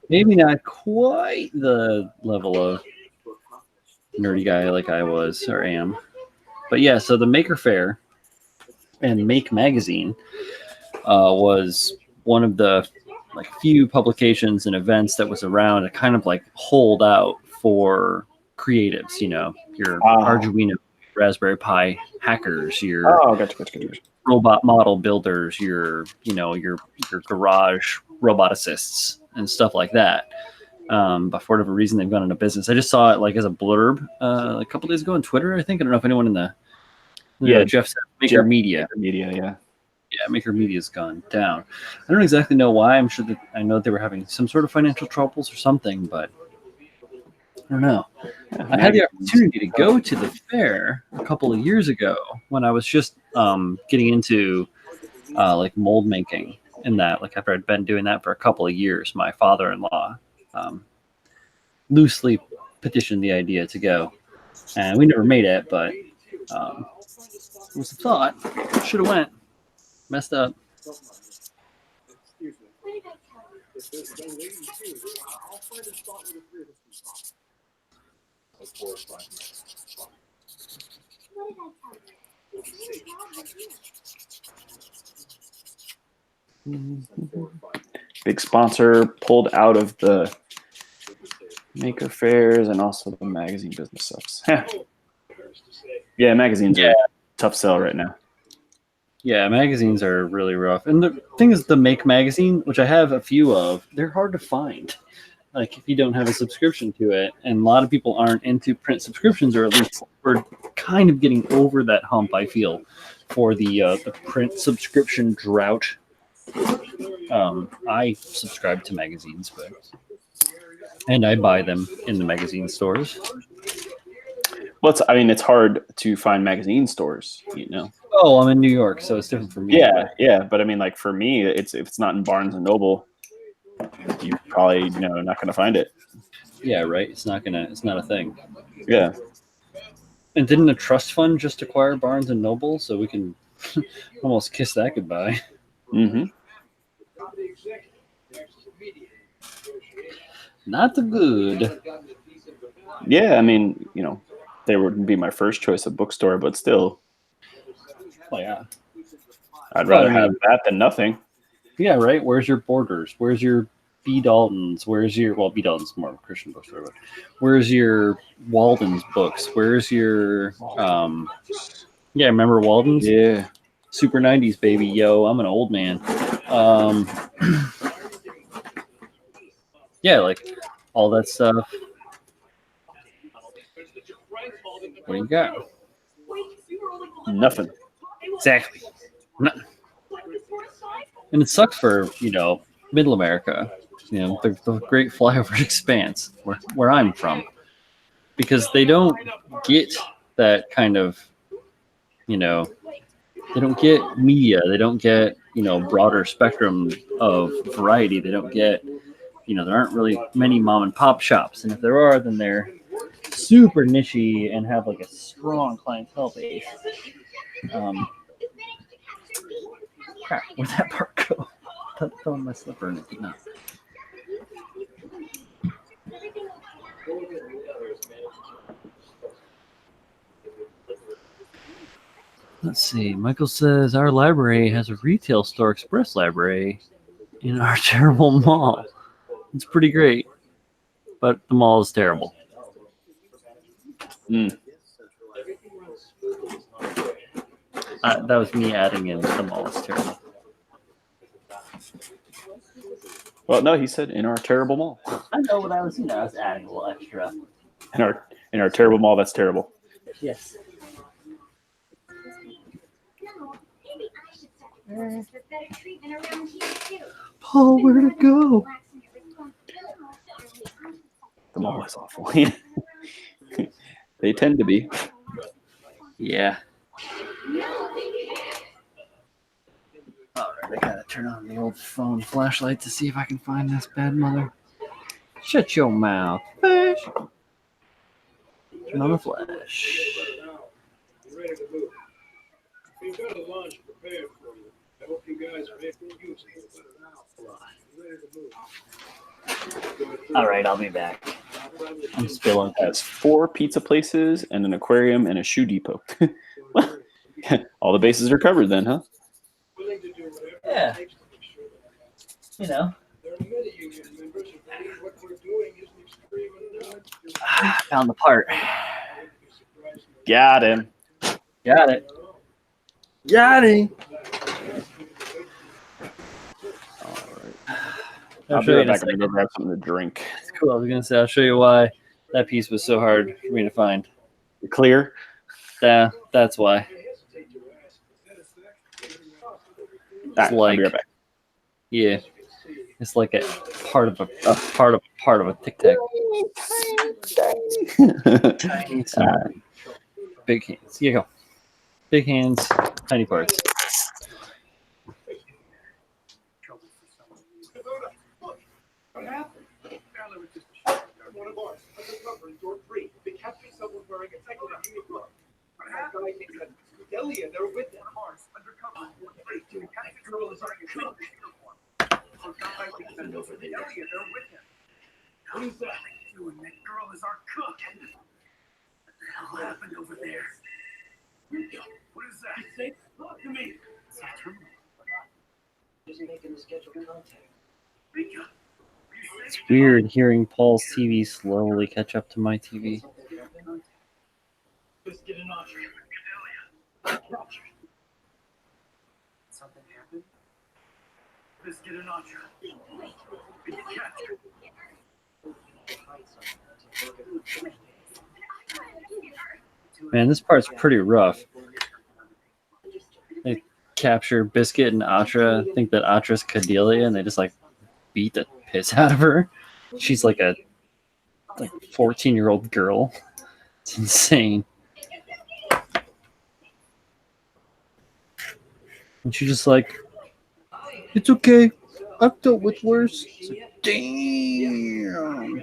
maybe not quite the level of nerdy guy like I was or am. But yeah, so the Maker Faire and Make Magazine was one of the like few publications and events that was around to kind of like hold out for creatives, you know, your Arduino, Raspberry Pi hackers, your gotcha. robot model builders, your garage roboticists and stuff like that. But for whatever reason, they've gone into business. I just saw it like as a blurb a couple days ago on Twitter. I think I don't know if anyone in the Jeff said Maker Media. Yeah, Maker Media's gone down. I don't exactly know why. I'm sure that I know they were having some sort of financial troubles or something, but I don't know. I had the opportunity to go to the fair a couple of years ago when I was just getting into like mold making and that. Like after I'd been doing that for a couple of years, my father-in-law loosely petitioned the idea to go, and we never made it, but it was a thought. Should have went. Messed up. What did I tell you? Big sponsor pulled out of the maker fairs and also the magazine business stuff. Yeah, magazines are tough sell right now. Yeah, magazines are really rough. And the thing is, the Make magazine, which I have a few of, they're hard to find. Like, if you don't have a subscription to it, and a lot of people aren't into print subscriptions, or at least we're kind of getting over that hump, I feel, for the print subscription drought. I subscribe to magazines, and I buy them in the magazine stores. Well, it's hard to find magazine stores, you know. Oh, I'm in New York, so it's different for me. Yeah, but I mean, like for me, if it's not in Barnes and Noble, you're probably not going to find it. Yeah, right. It's not a thing. Yeah. And didn't a trust fund just acquire Barnes and Noble, so we can almost kiss that goodbye? Mm-hmm. Not the good. Yeah, I mean, they wouldn't be my first choice of bookstore, but still. Oh yeah. I'd rather have that than nothing. Yeah, right. Where's your Borders? Where's your B. Dalton's? Where's your B. Dalton's more of a Christian bookstore, but where's your Walden's books? Where's your yeah, remember Walden's? Yeah. Super 90s baby, yo, I'm an old man. Yeah, like all that stuff. What do you got? Nothing. Exactly. Nothing. And it sucks for, middle America, the great flyover expanse where I'm from, because they don't get that kind of, they don't get media. They don't get, broader spectrum of variety. They don't get, there aren't really many mom and pop shops. And if there are, then they're super niche-y and have like a strong clientele base. Crap, where'd that part go? I fell in my slipper and it did not. Let's see. Michael says our library has a retail store express library in our terrible mall. It's pretty great, but the mall is terrible. That was me adding in the mall is terrible. Well, no, he said in our terrible mall. I know what I was adding a little extra. In our terrible mall, that's terrible. Yes. Paul, where'd it go? The mall is awful. They tend to be. Yeah. All right, I gotta turn on the old phone flashlight to see if I can find this bad mother. Shut your mouth, fish. Turn on the flash. We've got a launch prepared for you. I hope you guys are making use of it. All right, I'll be back. I'm spilling. It has 4 pizza places and an aquarium and a shoe depot. All the bases are covered then, huh? Yeah. Found the part. Got him. Got it. Got it. All right. I'll be right back. I'm going to go grab something to drink. That's cool. I was going to say, I'll show you why that piece was so hard for me to find. You're clear? Yeah, that's why. It's I'll be right back. Yeah, it's like a part of a tic tac. Tiny, tiny. Big hands. Here you go. Big hands, tiny parts. What happened? Apparently, it was just one of ours. Undercover in door 3. They captured someone wearing a technical uniform. What happened? I think that Delia, they were with them. Undercover in door 3. They captured girl is wearing a technical uniform. So it's not like we can over there. Delia, they're with him. What is that? That girl is our cook. What the hell happened over there? What is that? Say, talk to me. Just making the scheduled contact. Rika. It's weird hearing Paul's TV slowly catch up to my TV. Biscuit and Audrey. Something happened? Biscuit and Audrey. Man, this part's pretty rough. They capture Biscuit and Atra, think that Atra's Cordelia, and they just like beat the piss out of her. She's like a 14-year-old girl. It's insane. And she's just like, it's okay. I've dealt with worse. It's like, damn.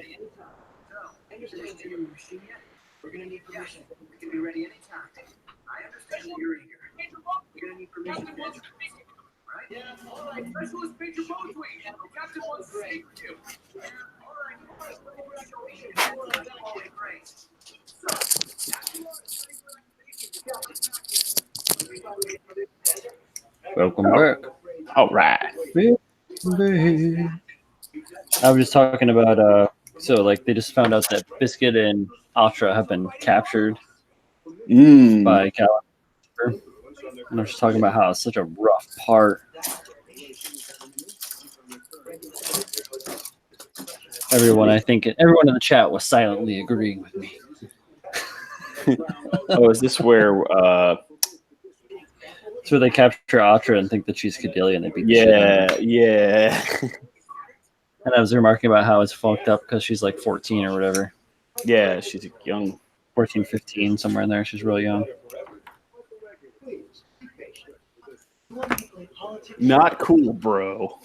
We're gonna need permission. We can be ready anytime. I understand your eager. We're gonna need permission to enter. Right? Yeah. All right. Specialist Major Boatway. Captain wants to speak with you. All right. Great. Welcome back. All right. I was just talking about so like they just found out that Biscuit and Atra have been captured by Caliber. And I'm just talking about how it's such a rough part. Everyone in the chat was silently agreeing with me. Oh, is this where So they capture Atra and think that she's Cordelia and they beat the shit out of her. yeah. And I was remarking about how it's fucked up because she's like 14 or whatever. Yeah, she's young. 14, 15, somewhere in there. She's real young. Not cool, bro.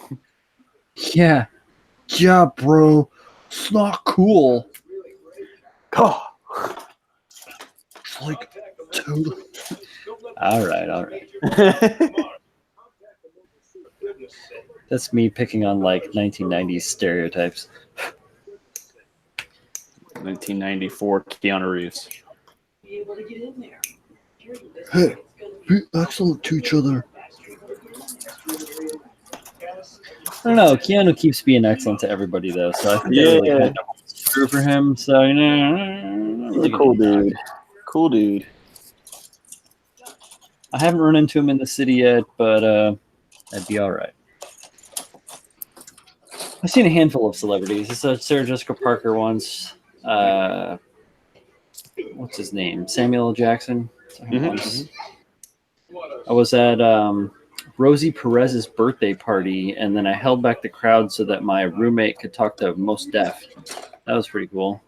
Yeah. Yeah, bro. It's not cool. Oh. It's like, totally. All right. That's me picking on like 1990s stereotypes. 1994 Keanu Reeves. Be able to get in there. Hey, be excellent to each other. I don't know. Keanu keeps being excellent to everybody, though. So I think that really kind of holds true for him. So, He's a cool dude. Cool dude. I haven't run into him in the city yet, but that'd be all right. I've seen a handful of celebrities. I saw Sarah Jessica Parker once. What's his name? Samuel L. Jackson. Mm-hmm. I was at Rosie Perez's birthday party, and then I held back the crowd so that my roommate could talk to Mos Def. That was pretty cool.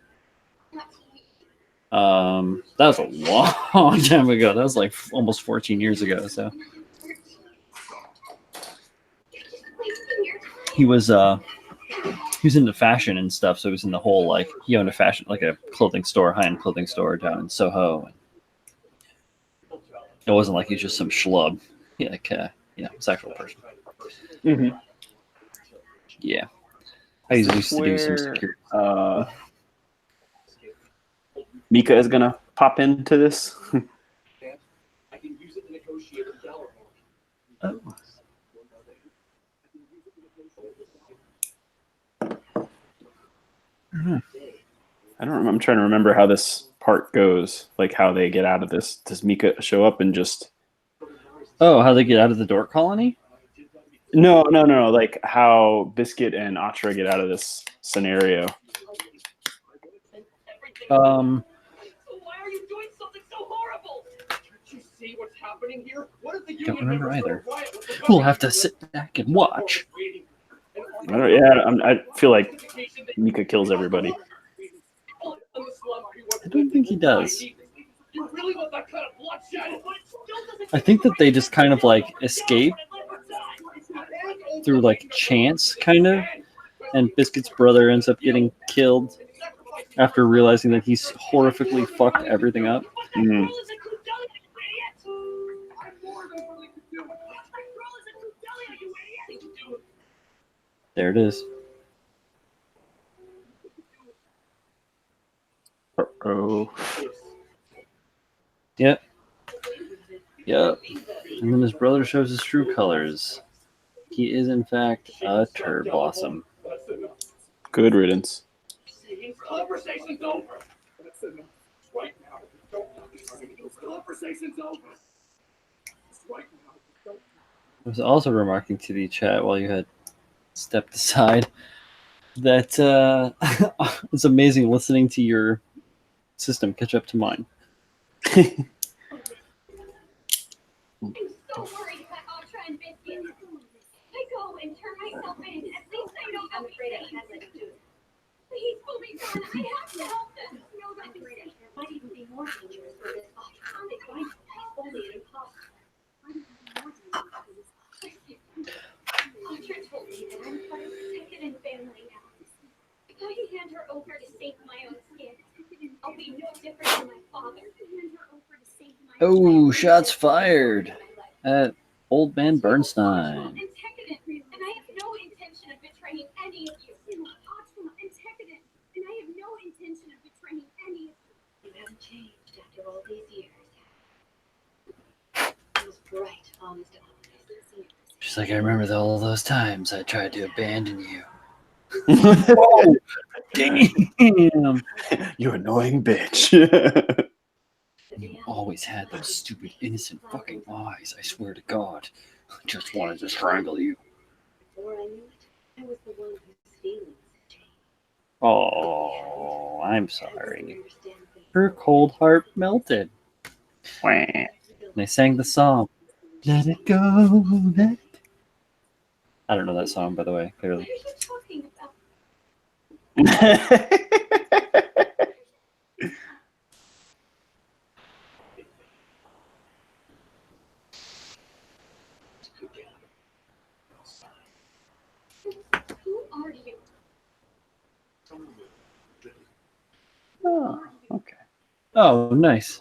That was a long time ago. That was like almost 14 years ago. So he was into fashion and stuff. So he was in the whole like he owned a fashion like a clothing store, high-end clothing store down in Soho. It wasn't like he's just some schlub. Sexual person. Mm-hmm. Yeah. I used to do some security. Mika is gonna pop into this. I can use it to negotiate with Delaware. Oh. I don't remember. I'm trying to remember how this part goes. Like how they get out of this. Does Mika show up and just? Oh, how they get out of the Dork Colony? No. Like how Biscuit and Atra get out of this scenario. So why are you doing something so horrible? Can't you see what's happening here? What if the Don't union remember members either. go riot with the We'll have to sit back and watch. I feel like Mika kills everybody. I don't think he does. You really want that kind of bloodshed? I think that they just kind of like escape through like chance, kind of. And Biscuit's brother ends up getting killed after realizing that he's horrifically fucked everything up. Mm. There it is. Oh. Yep. Yep. And then his brother shows his true colors. He is, in fact, a turd blossom. Good riddance. Conversation's over. That's enough. Right now. Don't. Conversation's over. Right now. Don't. I was also remarking to the chat while you had stepped aside that it's amazing listening to your system catch up to mine. I'm so worried about Ultra and Biscuit. I go and turn myself in. At least I know I'm afraid I can't let you do it. Please pull me down. I have to help them. No, I'm afraid it might even be more dangerous for this ultrasonic rhino. He's only an imposter. Ultra told me that I'm part of the Second family now. If I hand her over to save my own skin, I'll be no different than my father. Oh, shots fired at Old Man Bernstein. And I have no intention of betraying any of you. And I have no intention of betraying any of you. You haven't changed after all these years. Those bright, honest eyes. She's like, I remember all those times I tried to abandon you. Oh, Damn! you annoying bitch. You always had those stupid, innocent fucking eyes. I swear to God, I just wanted to strangle you. Before I knew it, I was the one whose feelings had changed. Oh, I'm sorry. Her cold heart melted. And they sang the song, Let It Go. Let it... I don't know that song, by the way, What clearly. are you talking about? Who are you? Oh, okay. Oh, nice.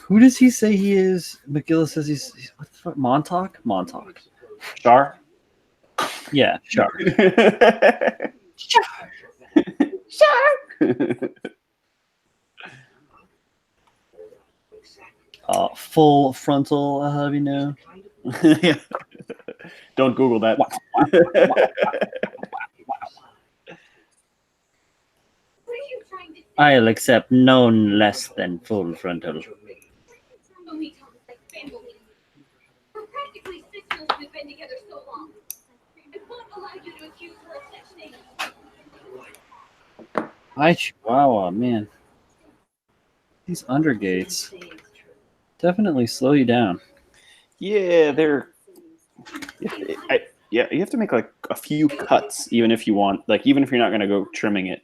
Who does he say he is? McGillis says he's what the fuck? Montauk? Montauk. Char? Yeah, sure. Full frontal, I'll have you know. Yeah. Don't Google that. What are you trying to say? I'll accept none less than full frontal. When we talk like family, we're practically sisters. We've been together so long. I won't allow you to accuse her of such things. Hi, Chihuahua, man. These undergates definitely slow you down. Yeah, they're. Yeah, you have to make like a few cuts, even if you want, like, even if you're not going to go trimming it.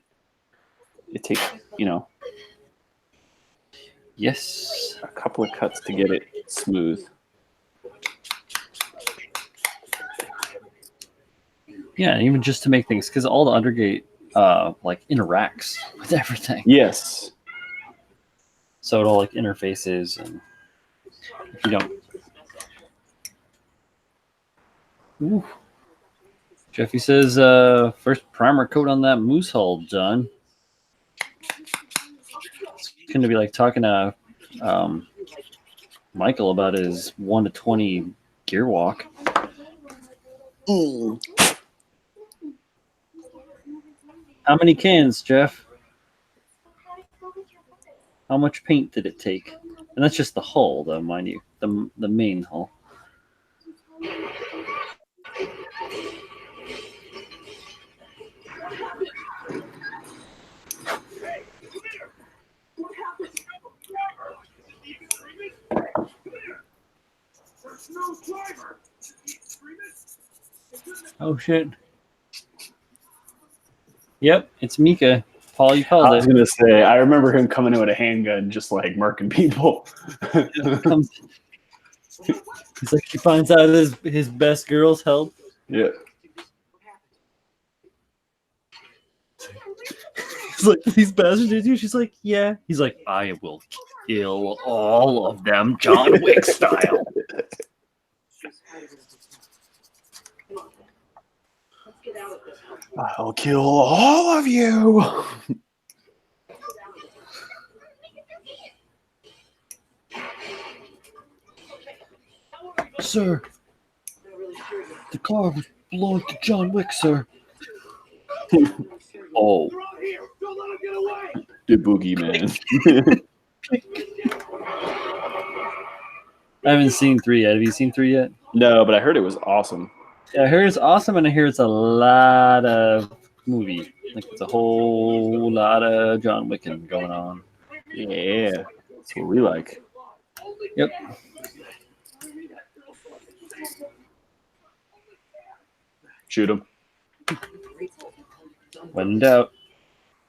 It takes, Yes. a couple of cuts to get it smooth. Yeah, even just to make things, because all the undergate like interacts with everything. Yes. So it all like interfaces, and if you don't. Ooh. Jeffy says, first primer coat on that moose hull done. It's going to be like talking to Michael about his 1 to 20 gear walk. How many cans, Jeff? How much paint did it take? And that's just the hull, though, mind you. The main hull. Oh, shit. Yep, it's Mika. Paul, you called I was it. going to say, I remember him coming in with a handgun, just like murking people. He's like, he finds out his best girl's help. Yeah. He's like, these bastards did you? She's like, yeah. He's like, I will kill all of them, John Wick style. I'll kill all of you. Sir, the car belonged to John Wick, sir. Oh, They're out here. Don't let them get away. the boogeyman. I haven't seen 3 yet. Have you seen 3 yet? No, but I heard it was awesome. Yeah, I hear it's awesome, and I hear it's a lot of movie. Like it's a whole lot of John Wick going on. Yeah, that's what we like. Yep. Shoot him. When in doubt.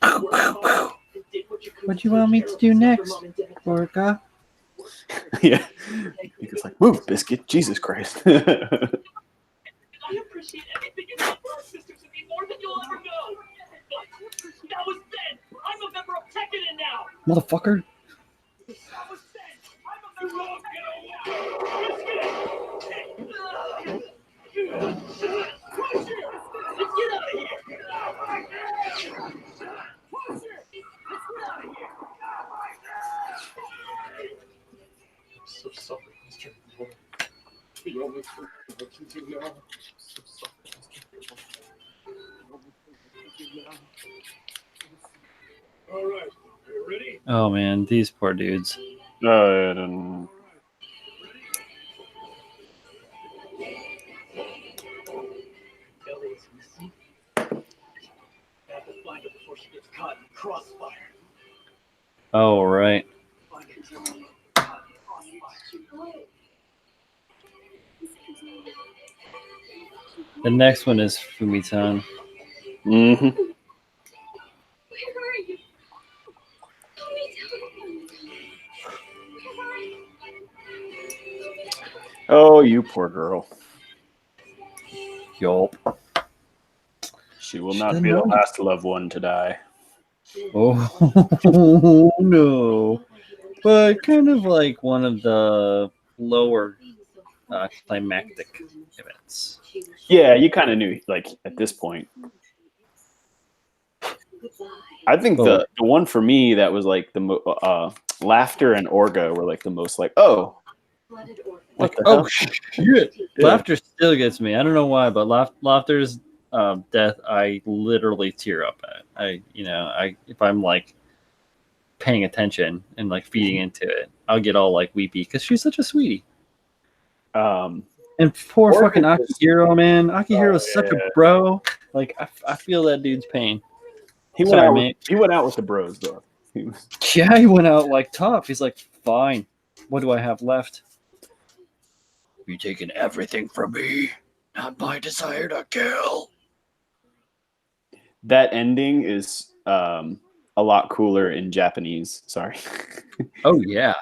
What do you want me to do next, Orca? Yeah. He goes like, move, Biscuit. Jesus Christ. I appreciate everything you did for our sisters and me more than you'll ever know. But that was then. I'm a member of Tekken now. Motherfucker. That was then. I'm a member of Push it! Let's get out of here! Push it! Let's get out of here! So sorry, Mr. Moore. The only thing I can do now. So sorry, Mr. Moore. All right, are you ready? Oh man, these poor dudes. I don't... Ellie's missing. I have to find her before she gets caught in the crossfire. Oh right. Find her. The next one is Fumitan. Mm-hmm. Where are you? Let me tell you. Where are you? Oh, you poor girl. Yup. She will not be the last loved one to die. Oh no. But kind of like one of the lower climactic events. Yeah, you kind of knew, like, at this point. I think the one for me that was like the Laughter and Orga were like the most like, oh, what the hell? Shit. Yeah. Laughter still gets me. I don't know why, but Laughter's death, I literally tear up at. If I'm like paying attention and like feeding into it, I'll get all like weepy because she's such a sweetie. And poor Orga fucking Akihiro, man. Akihiro's such a yeah. bro. Like I feel that dude's pain. He went Sorry, out. mate. He went out with the bros though. Yeah, he went out like tough. He's like, fine. What do I have left? You taking everything from me, not my desire to kill. That ending is a lot cooler in Japanese. Sorry. Oh yeah.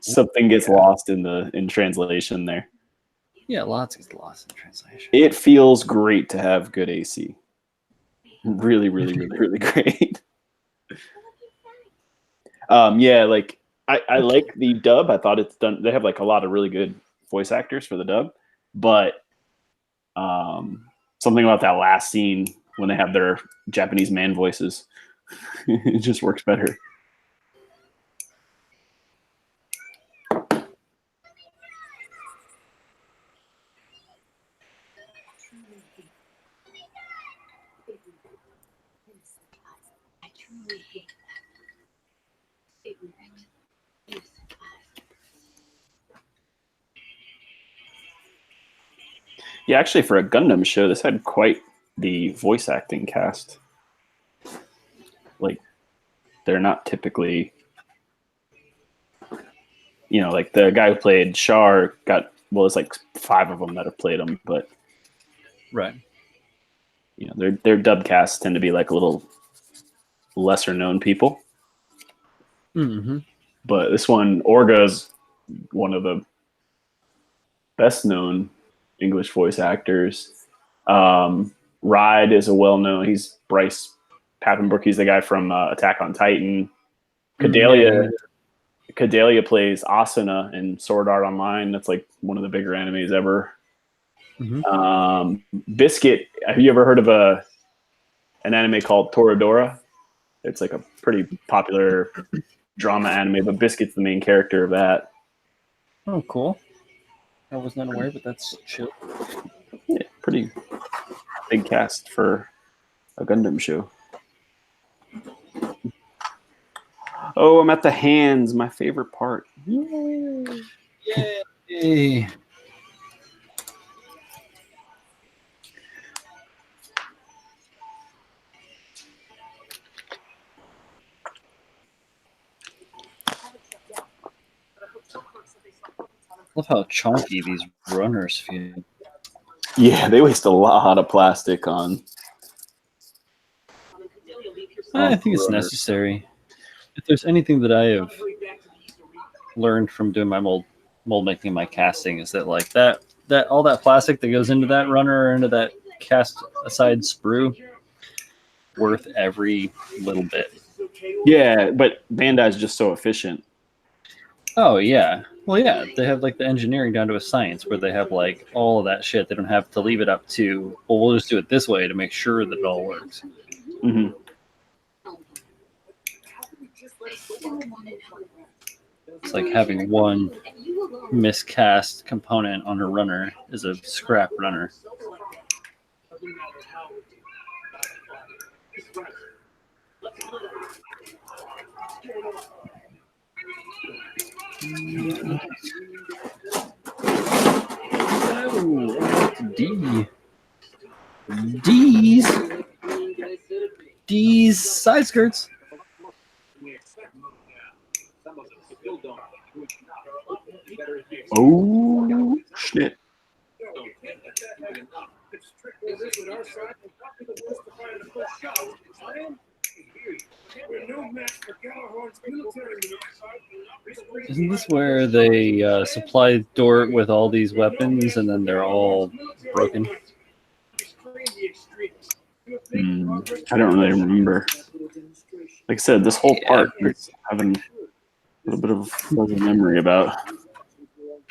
Something gets lost in translation there. Yeah, lots gets lost in translation. It feels great to have good AC. Really, really, really, really great. Yeah, like I like the dub. I thought it's done. They have like a lot of really good voice actors for the dub, but something about that last scene when they have their Japanese man voices, it just works better. I truly hate that. Ignorant. Innocent eyes. Yeah, actually, for a Gundam show, this had quite the voice acting cast. Like, they're not typically, like the guy who played Char it's like 5 of them that have played him, but Right. Their dub casts tend to be like a little lesser known people. Mm-hmm. But this one, Orga's one of the best known English voice actors. Ride is a well-known. He's Bryce Papenbrook. He's the guy from Attack on Titan. Cadelia plays Asuna in Sword Art Online. That's like one of the bigger animes ever. Mm-hmm. Biscuit. Have you ever heard of an anime called Toradora? It's like a pretty popular drama anime, but Biscuit's the main character of that. Oh, cool. I was not aware, but that's chill. Yeah, pretty big cast for a Gundam show. Oh, I'm at the hands, my favorite part. Yay! Love how chunky these runners feel. Yeah, they waste a lot of plastic on. I think it's runners. necessary. If there's anything that I have learned from doing my mold making, my casting, is that like that all that plastic that goes into that runner or into that cast aside sprue, worth every little bit. Yeah, but Bandai's just so efficient. Oh yeah. Well, yeah, they have like the engineering down to a science where they have like all of that shit. They don't have to leave it up to, well, we'll just do it this way to make sure that it all works. Mm-hmm. It's like having one miscast component on a runner is a scrap runner. Oh, D. D's side skirts. Oh, shit. Isn't this where they supply Dort with all these weapons and then they're all broken? I don't really remember. Like I said, this whole part is having a little bit of fuzzy memory about.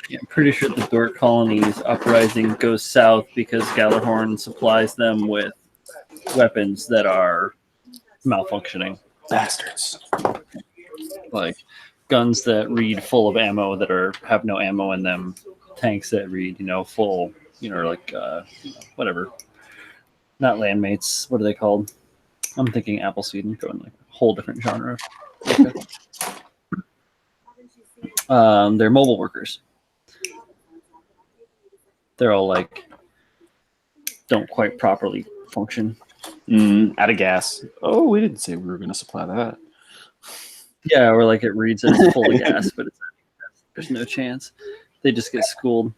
Yeah, I'm pretty sure the Dort colony's uprising goes south because Galahorn supplies them with weapons that are malfunctioning. Bastards. Like guns that read full of ammo that have no ammo in them, tanks that read, full, like whatever. Not landmates. What are they called? I'm thinking Appleseed and going like a whole different genre. Okay. They're mobile workers. They're all like don't quite properly function. Out of gas. Oh, we didn't say we were going to supply that. Yeah, or like it reads that it's full of gas, but there's no chance. They just get schooled.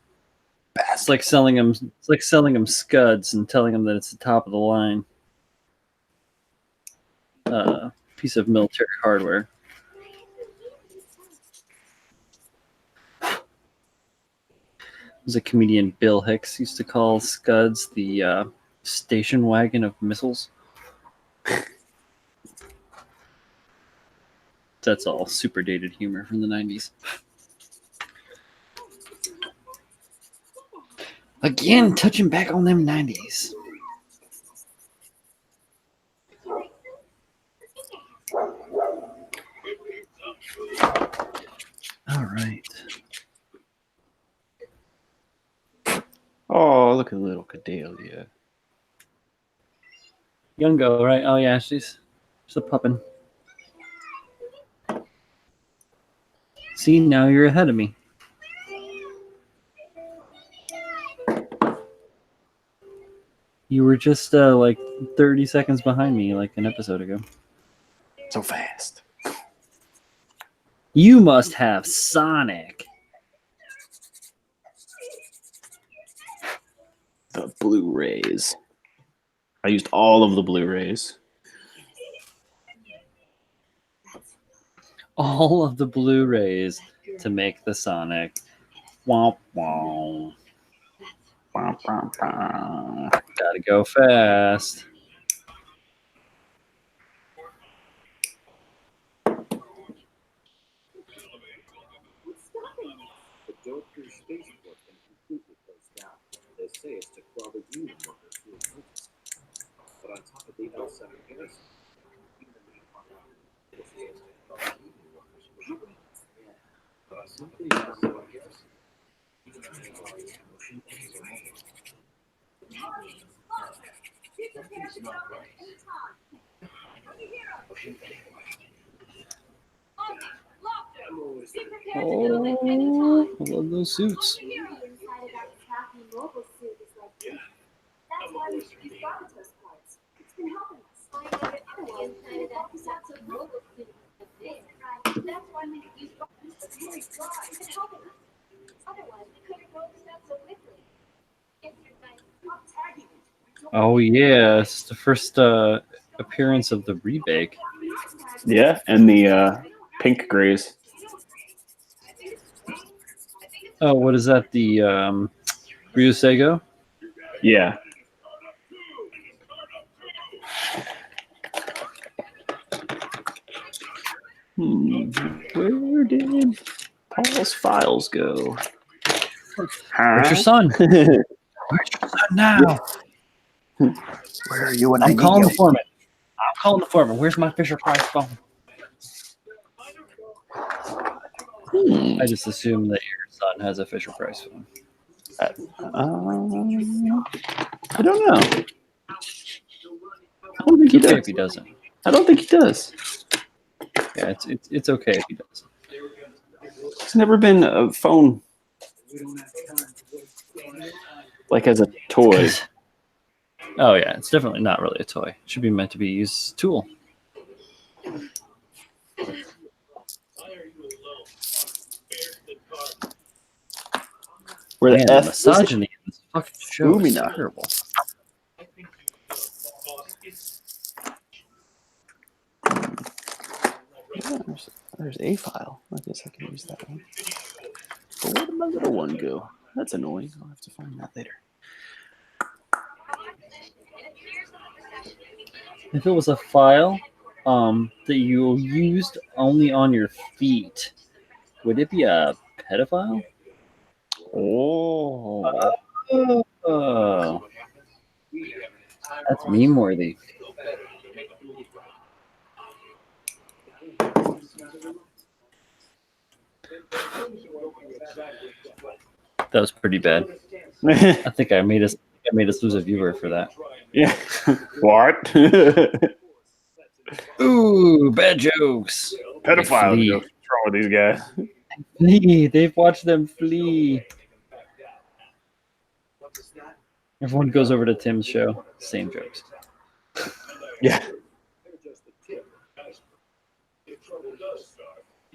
It's like selling them. It's like selling them scuds and telling them that it's the top of the line piece of military hardware. There's a comedian, Bill Hicks, used to call scuds the station wagon of missiles. That's all super dated humor from the 90s. Again, touching back on them 90s. All right. Oh, look at little Cadelia. Youngo, right? Oh yeah, she's a puppin. See, now you're ahead of me. You were just like 30 seconds behind me like an episode ago. So fast. You must have Sonic. The Blu-rays. I used all of the Blu-rays. All of the Blu-rays to make the Sonic. Womp womp. Bah, bah, bah. Gotta go fast. The Joker spaceport can completely close down. They say it's to quell the union workers who have noticed. But on top of the L7 garrison, even the main part of the say it's to quell the union workers who have noticed. But on top of the L7 garrison, Oh, I love those suits. Oh yeah, it's the first appearance of the rebake. Yeah, and the pink grays. Oh, what is that? The Ryusego? Yeah. Where did Paul's files go? Where's your son? Where's your son now? Where are you when I I'm need calling you? the foreman. I'm calling the foreman. Where's my Fisher Price phone? I just assume that your son has a Fisher Price phone. I don't know. I don't think he Okay, does. if he doesn't. I don't think he does. Yeah, it's okay if he doesn't. It's never been a phone like as a toy. Oh yeah, it's definitely not really a toy. It should be meant to be used as a tool. Where Man, the the F misogyny in this fucking show is Lumina. terrible. There's a file. I guess I can use that one. But where did my little one go? That's annoying. I'll have to find that later. If it was a file that you used only on your feet, would it be a pedophile? Oh. Oh, that's meme worthy. That was pretty bad. I think I made us lose a viewer for that. Yeah. What? Ooh, bad jokes. Pedophile Flee. jokes. What's wrong with these guys? Flee. They've watched them flee. Everyone goes over to Tim's show. Same jokes. Yeah.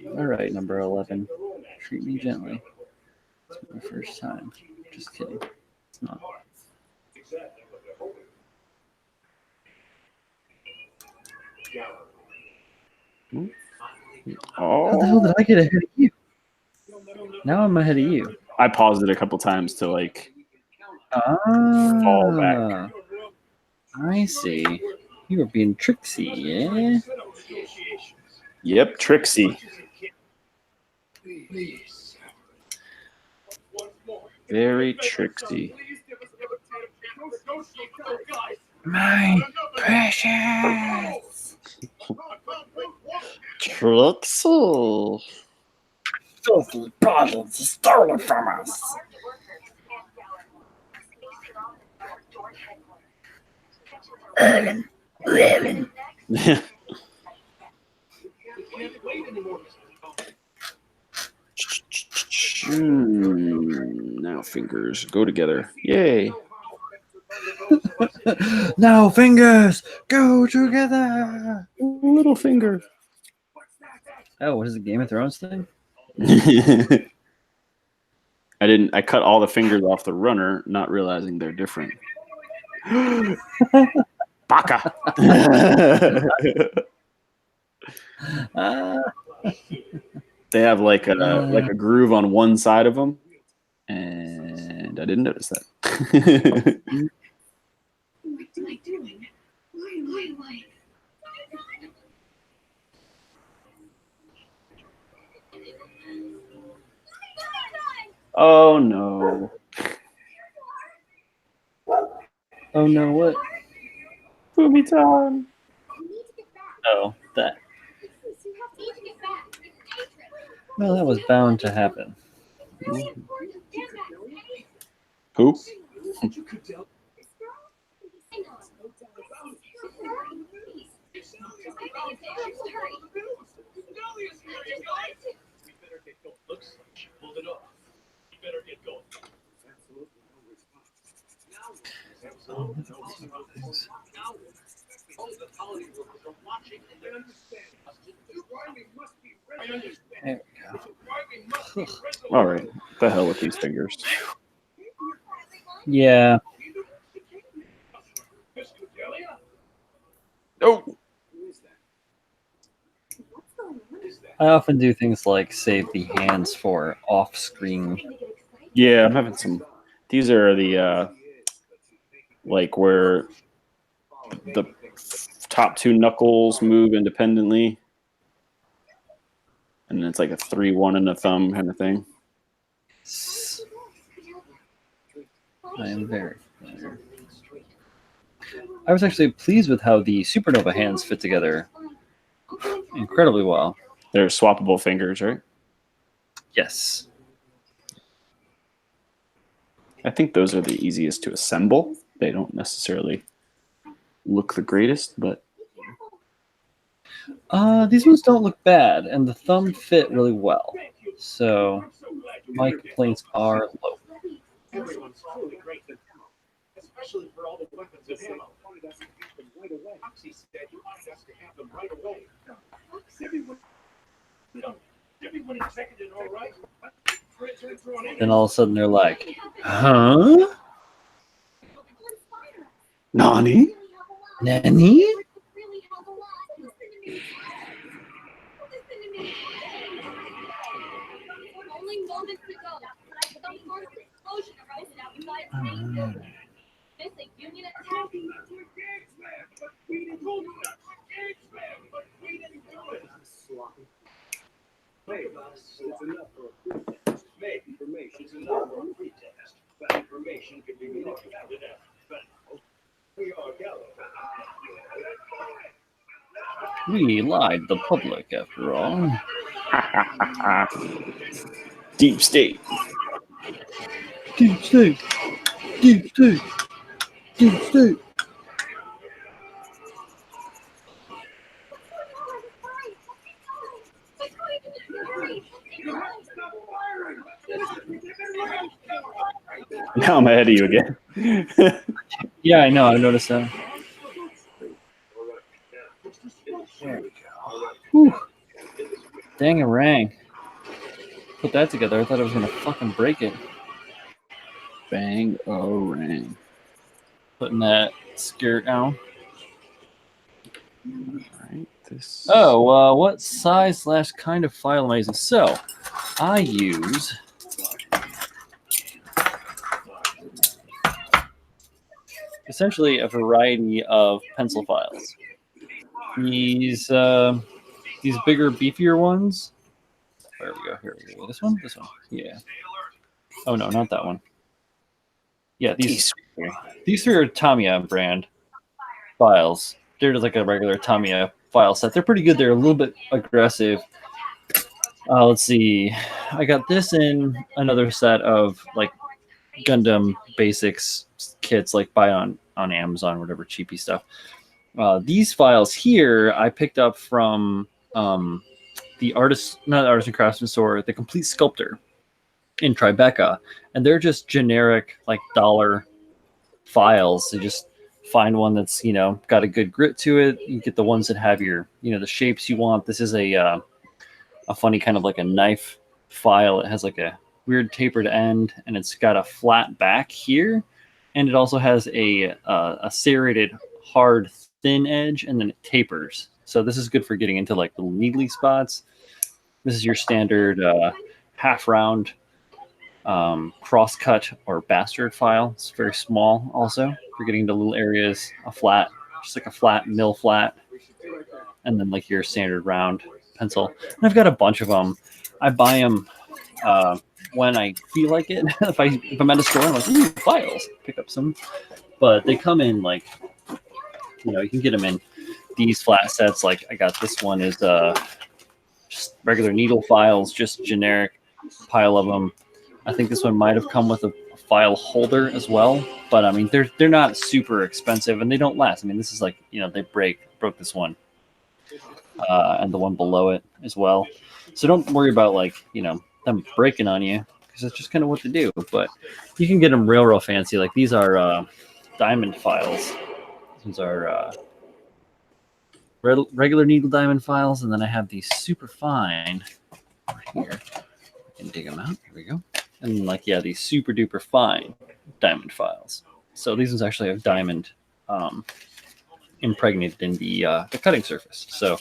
All right, number 11. Treat me gently. It's my first time. Just kidding. It's not. How the hell did I get ahead of you? Now I'm ahead of you. I paused it a couple times to like fall back. I see. You were being tricksy, yeah? Yep, Trixie. Very tricksy. My precious. Trixie. Filthy bottles stolen from us. Now fingers go together. Yay. Now fingers go together. Little finger. Oh, what is it, Game of Thrones thing? I cut all the fingers off the runner, not realizing they're different. Baka. They have like a groove on one side of them, and I didn't notice that. What am I doing? Why? Oh no. Oh no, what? Booby time. Oh, that. Well, that was bound to happen. Who? I'm sorry. Dahlia's here, you guys. We better get going. Looks like she pulled it off. We better get going. Absolutely no response. Now, Absolutely no response. now, all the quality workers are watching and they understand. Riley must be I ready. understand. There we go. Riley must be resolute. All right. What the hell with these fingers? Yeah. Miss Cordelia? Oh. Who is that? What's going on? Is that? I often do things like save the hands for off-screen. Starting to get excited. Yeah, I'm having some. These are the like where the top two knuckles move independently, and then it's like a 3-1 and a thumb kind of thing. I am very familiar. I was actually pleased with how the Supernova hands fit together incredibly well. They're swappable fingers, right? Yes. I think those are the easiest to assemble. They don't necessarily look the greatest, but These ones don't look bad, and the thumb fit really well. So my complaints are low. Everyone's truly great to demo, especially for all the weapons and ammo. Wanted us to have them right away. Foxy said you wanted us to have them right away. Everyone checking it all right? Then all of a sudden they're like, huh? Nani? Nanny? Really have a lot. Listen to me. Listen to me. Only moments ago, some sort of explosion erupted outside the main building. This a Union attack? Sloppy. Hey, it's enough for a pretext. Maybe information's enough for a pretext, but information can be manipulated after the battle. We are Gallo. We lied to the public after all. Deep state. Deep state. Deep state. Deep state. Now I'm ahead of you again. Yeah, I know. I noticed that. There we go. Whew. Dang-a-rang. Put that together. I thought I was going to fucking break it. Bang-o-rang. Putting that skirt down. All right. This. Oh, what size / kind of file am I using? So, I use essentially a variety of pencil files. These bigger, beefier ones. There we go. Here we go. This one. Yeah. Oh no, not that one. Yeah, these three are Tamiya brand files. They're just like a regular Tamiya file set. They're pretty good. They're a little bit aggressive. Let's see. I got this in another set of like Gundam basics kits, like buy on Amazon, whatever cheapy stuff. These files here I picked up from the artisan craftsman store, the Complete Sculptor in Tribeca, and they're just generic like dollar files. So just find one that's got a good grit to it. You get the ones that have your the shapes you want. This is a funny kind of like a knife file. It has like a weird tapered end, and it's got a flat back here, and it also has a serrated hard thin edge, and then it tapers. So this is good for getting into like little needly spots. This is your standard half round cross cut or bastard file. It's very small also for getting into little areas. A flat, just like a flat mill flat, and then like your standard round pencil. And I've got a bunch of them. I buy them when I feel like it. if I'm at a store, I'm like, ooh, files, pick up some. But they come in like, you can get them in these flat sets. Like I got this one is just regular needle files, just generic pile of them. I think this one might have come with a file holder as well, but I mean they're not super expensive and they don't last. I mean this is like they broke this one and the one below it as well. So don't worry about like them breaking on you because that's just kind of what they do. But you can get them real fancy. Like these are diamond files. These are regular needle diamond files, and then I have these super fine right here. I can dig them out. Here we go. And like these super duper fine diamond files. So these ones actually have diamond impregnated in the cutting surface. So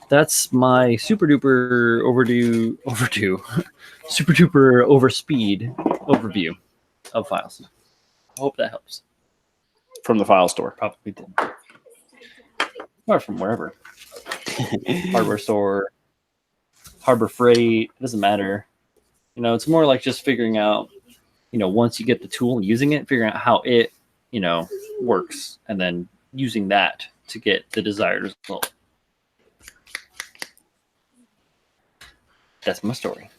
that's my super duper overdue super duper overspeed overview of files. I hope that helps. From the file store. Probably did. Or from wherever. Hardware store, Harbor Freight, it doesn't matter. It's more like just figuring out, once you get the tool and using it, figuring out how it, works, and then using that to get the desired result. That's my story.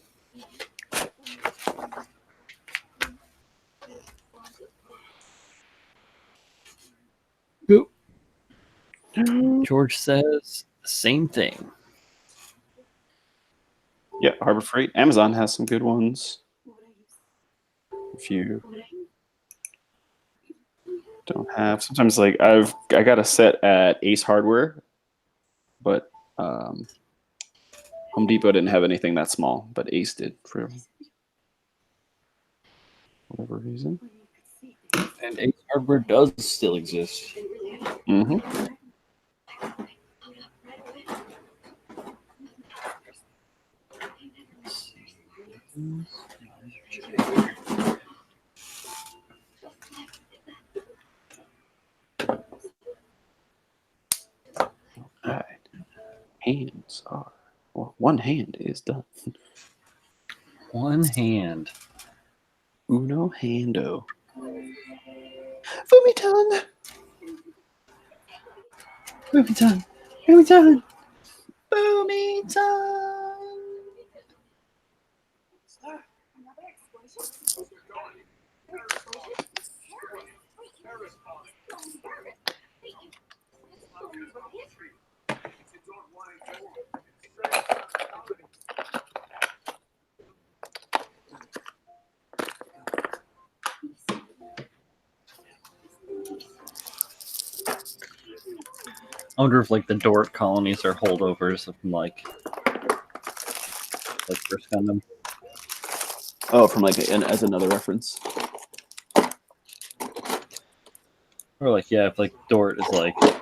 George says the same thing. Yeah, Harbor Freight. Amazon has some good ones. If you don't have, sometimes like I got a set at Ace Hardware, but Home Depot didn't have anything that small, but Ace did for whatever reason. And Ace Hardware does still exist. Mm-hmm. All right. Hands are, well, one hand is done. One hand. Uno hando. Fumitan. Fumitan. Fumitan. Fumitan. I wonder if like the Doric colonies are holdovers of like First Gundam. Oh, from like as another reference. Or like if like Dort is like side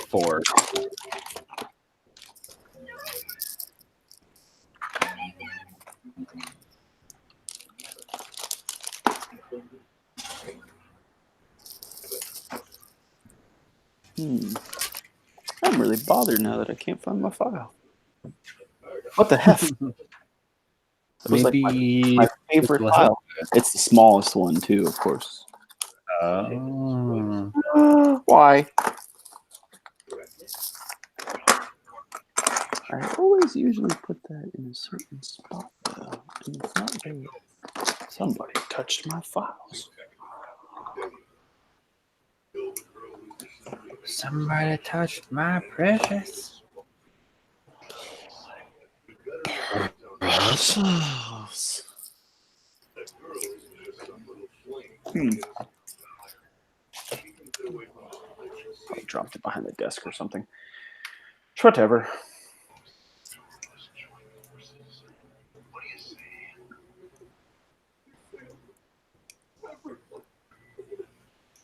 4. I'm really bothered now that I can't find my file. What the heck? That was Maybe like my favorite file. It's the smallest one too, of course. Why? I always usually put that in a certain spot though, and it's not there. Somebody touched my files. Somebody touched my precious. Precious. I dropped it behind the desk or something. Whatever.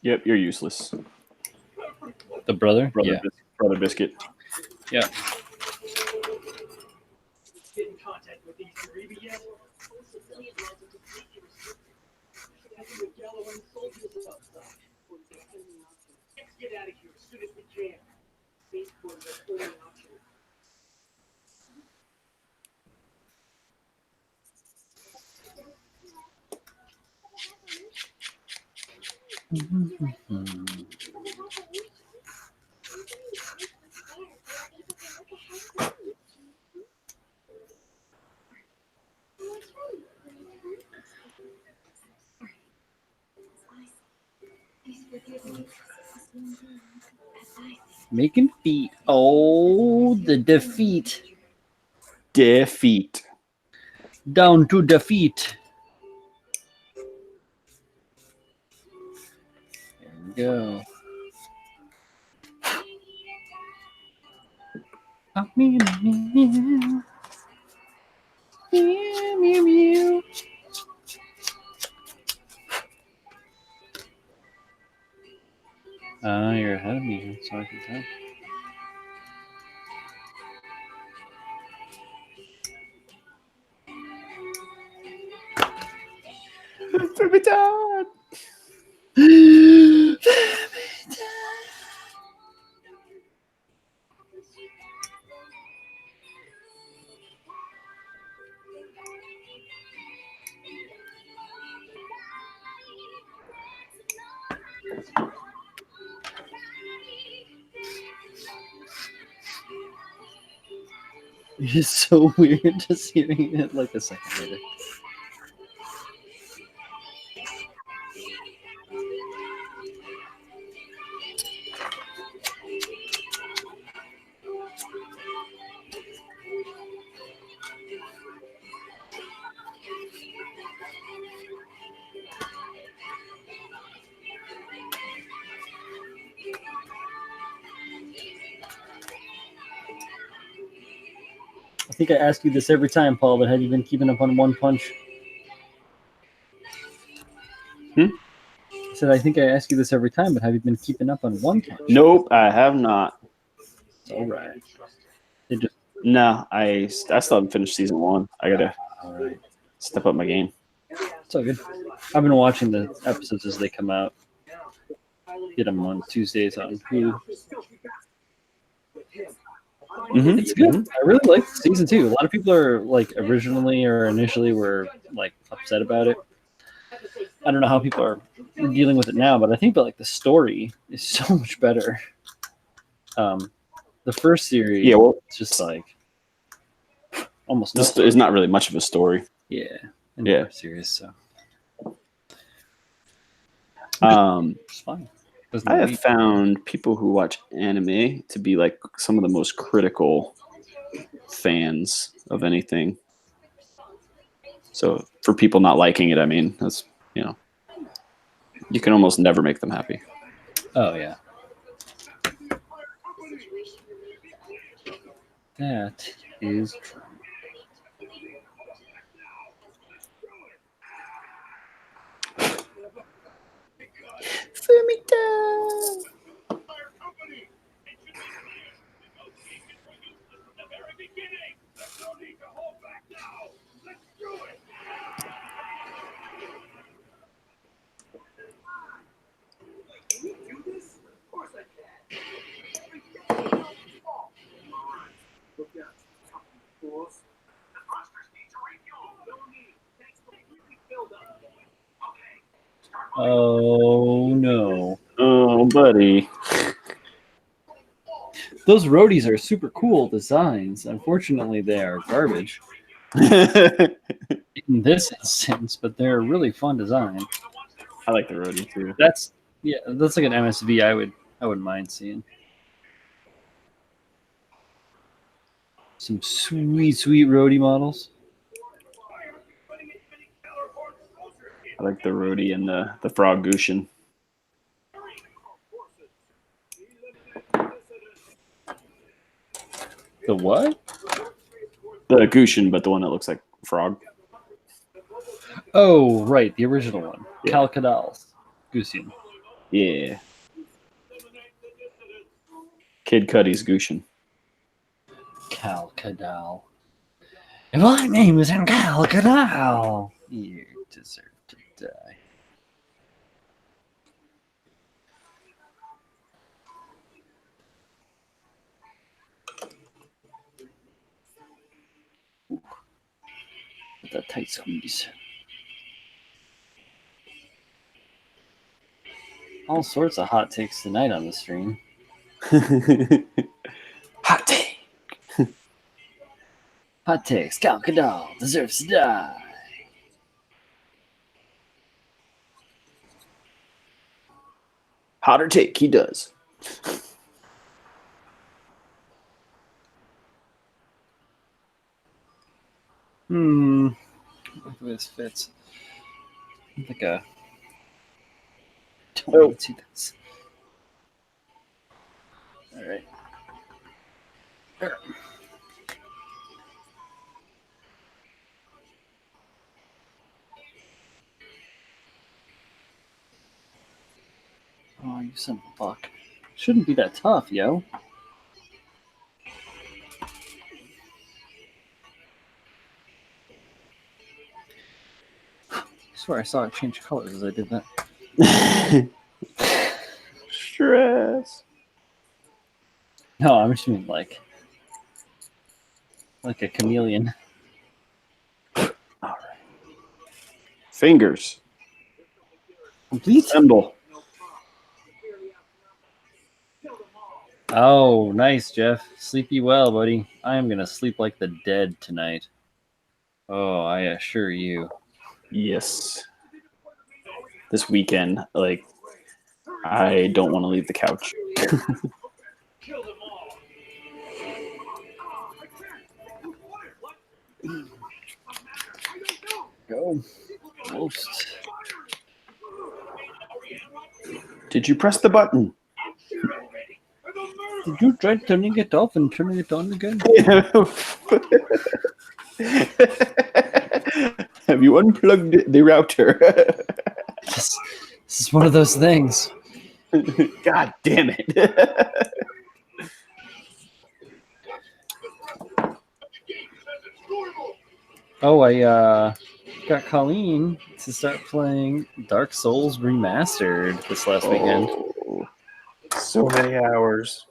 Yep, you're useless. The brother? Brother Biscuit. Yeah. Get in contact with these Uribe yet? Let's get out of here as soon as we can. Spaceports are only option. Making feet. Oh, the defeat. Defeat. Down to defeat. There we go. You're ahead of me, so I can tell. Vermintide. It's so weird just hearing it like a second later. I think I ask you this every time, Paul, but have you been keeping up on One Punch? I said, I think I ask you this every time, but have you been keeping up on One Punch? Nope, I have not. All right. They just, No, I still haven't finished season 1. I gotta all right. step up my game. It's all good. I've been watching the episodes as they come out. Get them on Tuesdays on Hulu. Mm-hmm. It's good. I really like season 2. A lot of people are like originally or initially were like upset about it. I don't know how people are dealing with it now, but I think that like the story is so much better. The first series, Yeah, well, it's just like almost no this story. is not really much of a story. Yeah, in Yeah. the first series, so it's fine. Doesn't I have leave. found people who watch anime to be like some of the most critical fans of anything. So for people not liking it, I mean, that's, you know, you can almost never make them happy. Oh yeah. That is true. Oh no. Oh, buddy. Those roadies are super cool designs. Unfortunately, they are garbage I in this instance, but they're a really fun design. like the roadie too. That's like an MSV I wouldn't mind seeing. Some sweet roadie models. I like the roadie and the frog Gushin. The what? The Gushin, but the one that looks like a frog. Oh, right, the original one. Yeah. Calcadals. Gusian. Yeah. Kid Cudi's Gushin. Calcadal. If my name is in Calcadal, you deserve to die. That tight squeeze. All sorts of hot takes tonight on the stream. Hot take. Hot takes. Calcadal deserves to die. Hotter take, he does. If this fits. I think don't Oh. want to see this. All right. There. Oh, you son of a fuck. Shouldn't be that tough, yo. I swear I saw it change colors as I did that. Stress. No, I'm just mean like a chameleon. All right. Fingers. Complete? Assemble. Oh, nice, Jeff. Sleepy well, buddy. I am gonna sleep like the dead tonight. Oh, I assure you. Yes. This weekend, like, I don't want to leave the couch. Go. Most. Did you press the button? Did you try turning it off and turning it on again? Have you unplugged the router? This is one of those things. God damn it. Oh, I got Colleen to start playing Dark Souls Remastered this last weekend. Oh, so many hours.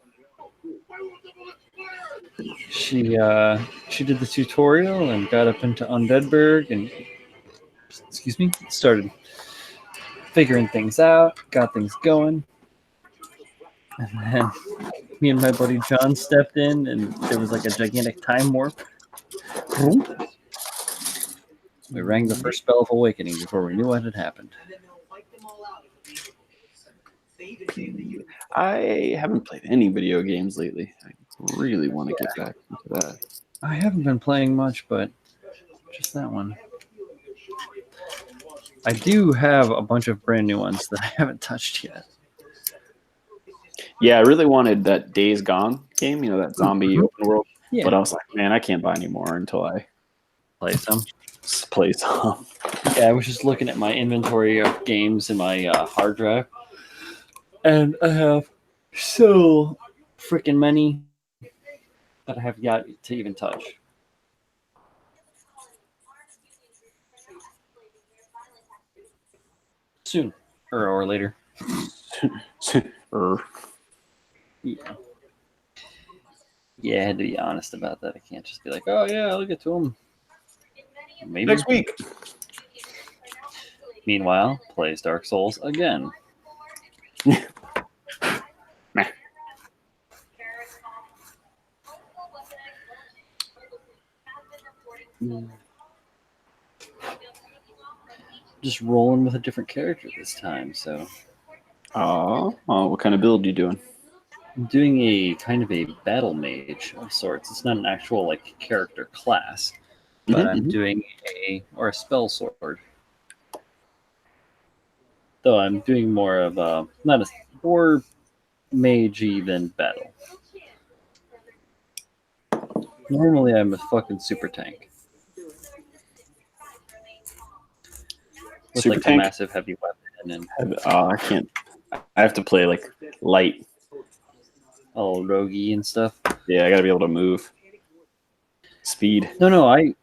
She did the tutorial and got up into Undeadburg and started figuring things out, got things going. And then me and my buddy John stepped in and there was like a gigantic time warp. We rang the first bell of awakening before we knew what had happened. I haven't played any video games lately. I really want to get back into that. I haven't been playing much, but just that one. I do have a bunch of brand new ones that I haven't touched yet. Yeah, I really wanted that Days Gone game, you know, that zombie open world. Yeah. But I was like, man, I can't buy any more until I Play some. play some. Yeah, I was just looking at my inventory of games in my hard drive, and I have so freaking many that I have yet to even touch. Soon, or later. Yeah. Yeah, I had to be honest about that. I can't just be like, oh yeah, I'll get to them. Maybe Next week. Meanwhile, plays Dark Souls again. Just rolling with a different character this time, so Oh, what kind of build are you doing? I'm doing a kind of a battle mage of sorts. It's not an actual like character class, but I'm doing a spell sword. Though I'm doing more of a not a more magey than battle. Normally I'm a fucking super tank. With Super like tank? a massive heavy weapon and I can't. I have to play like light. all roguey and stuff. Yeah, I got to be able to move. Speed. No, I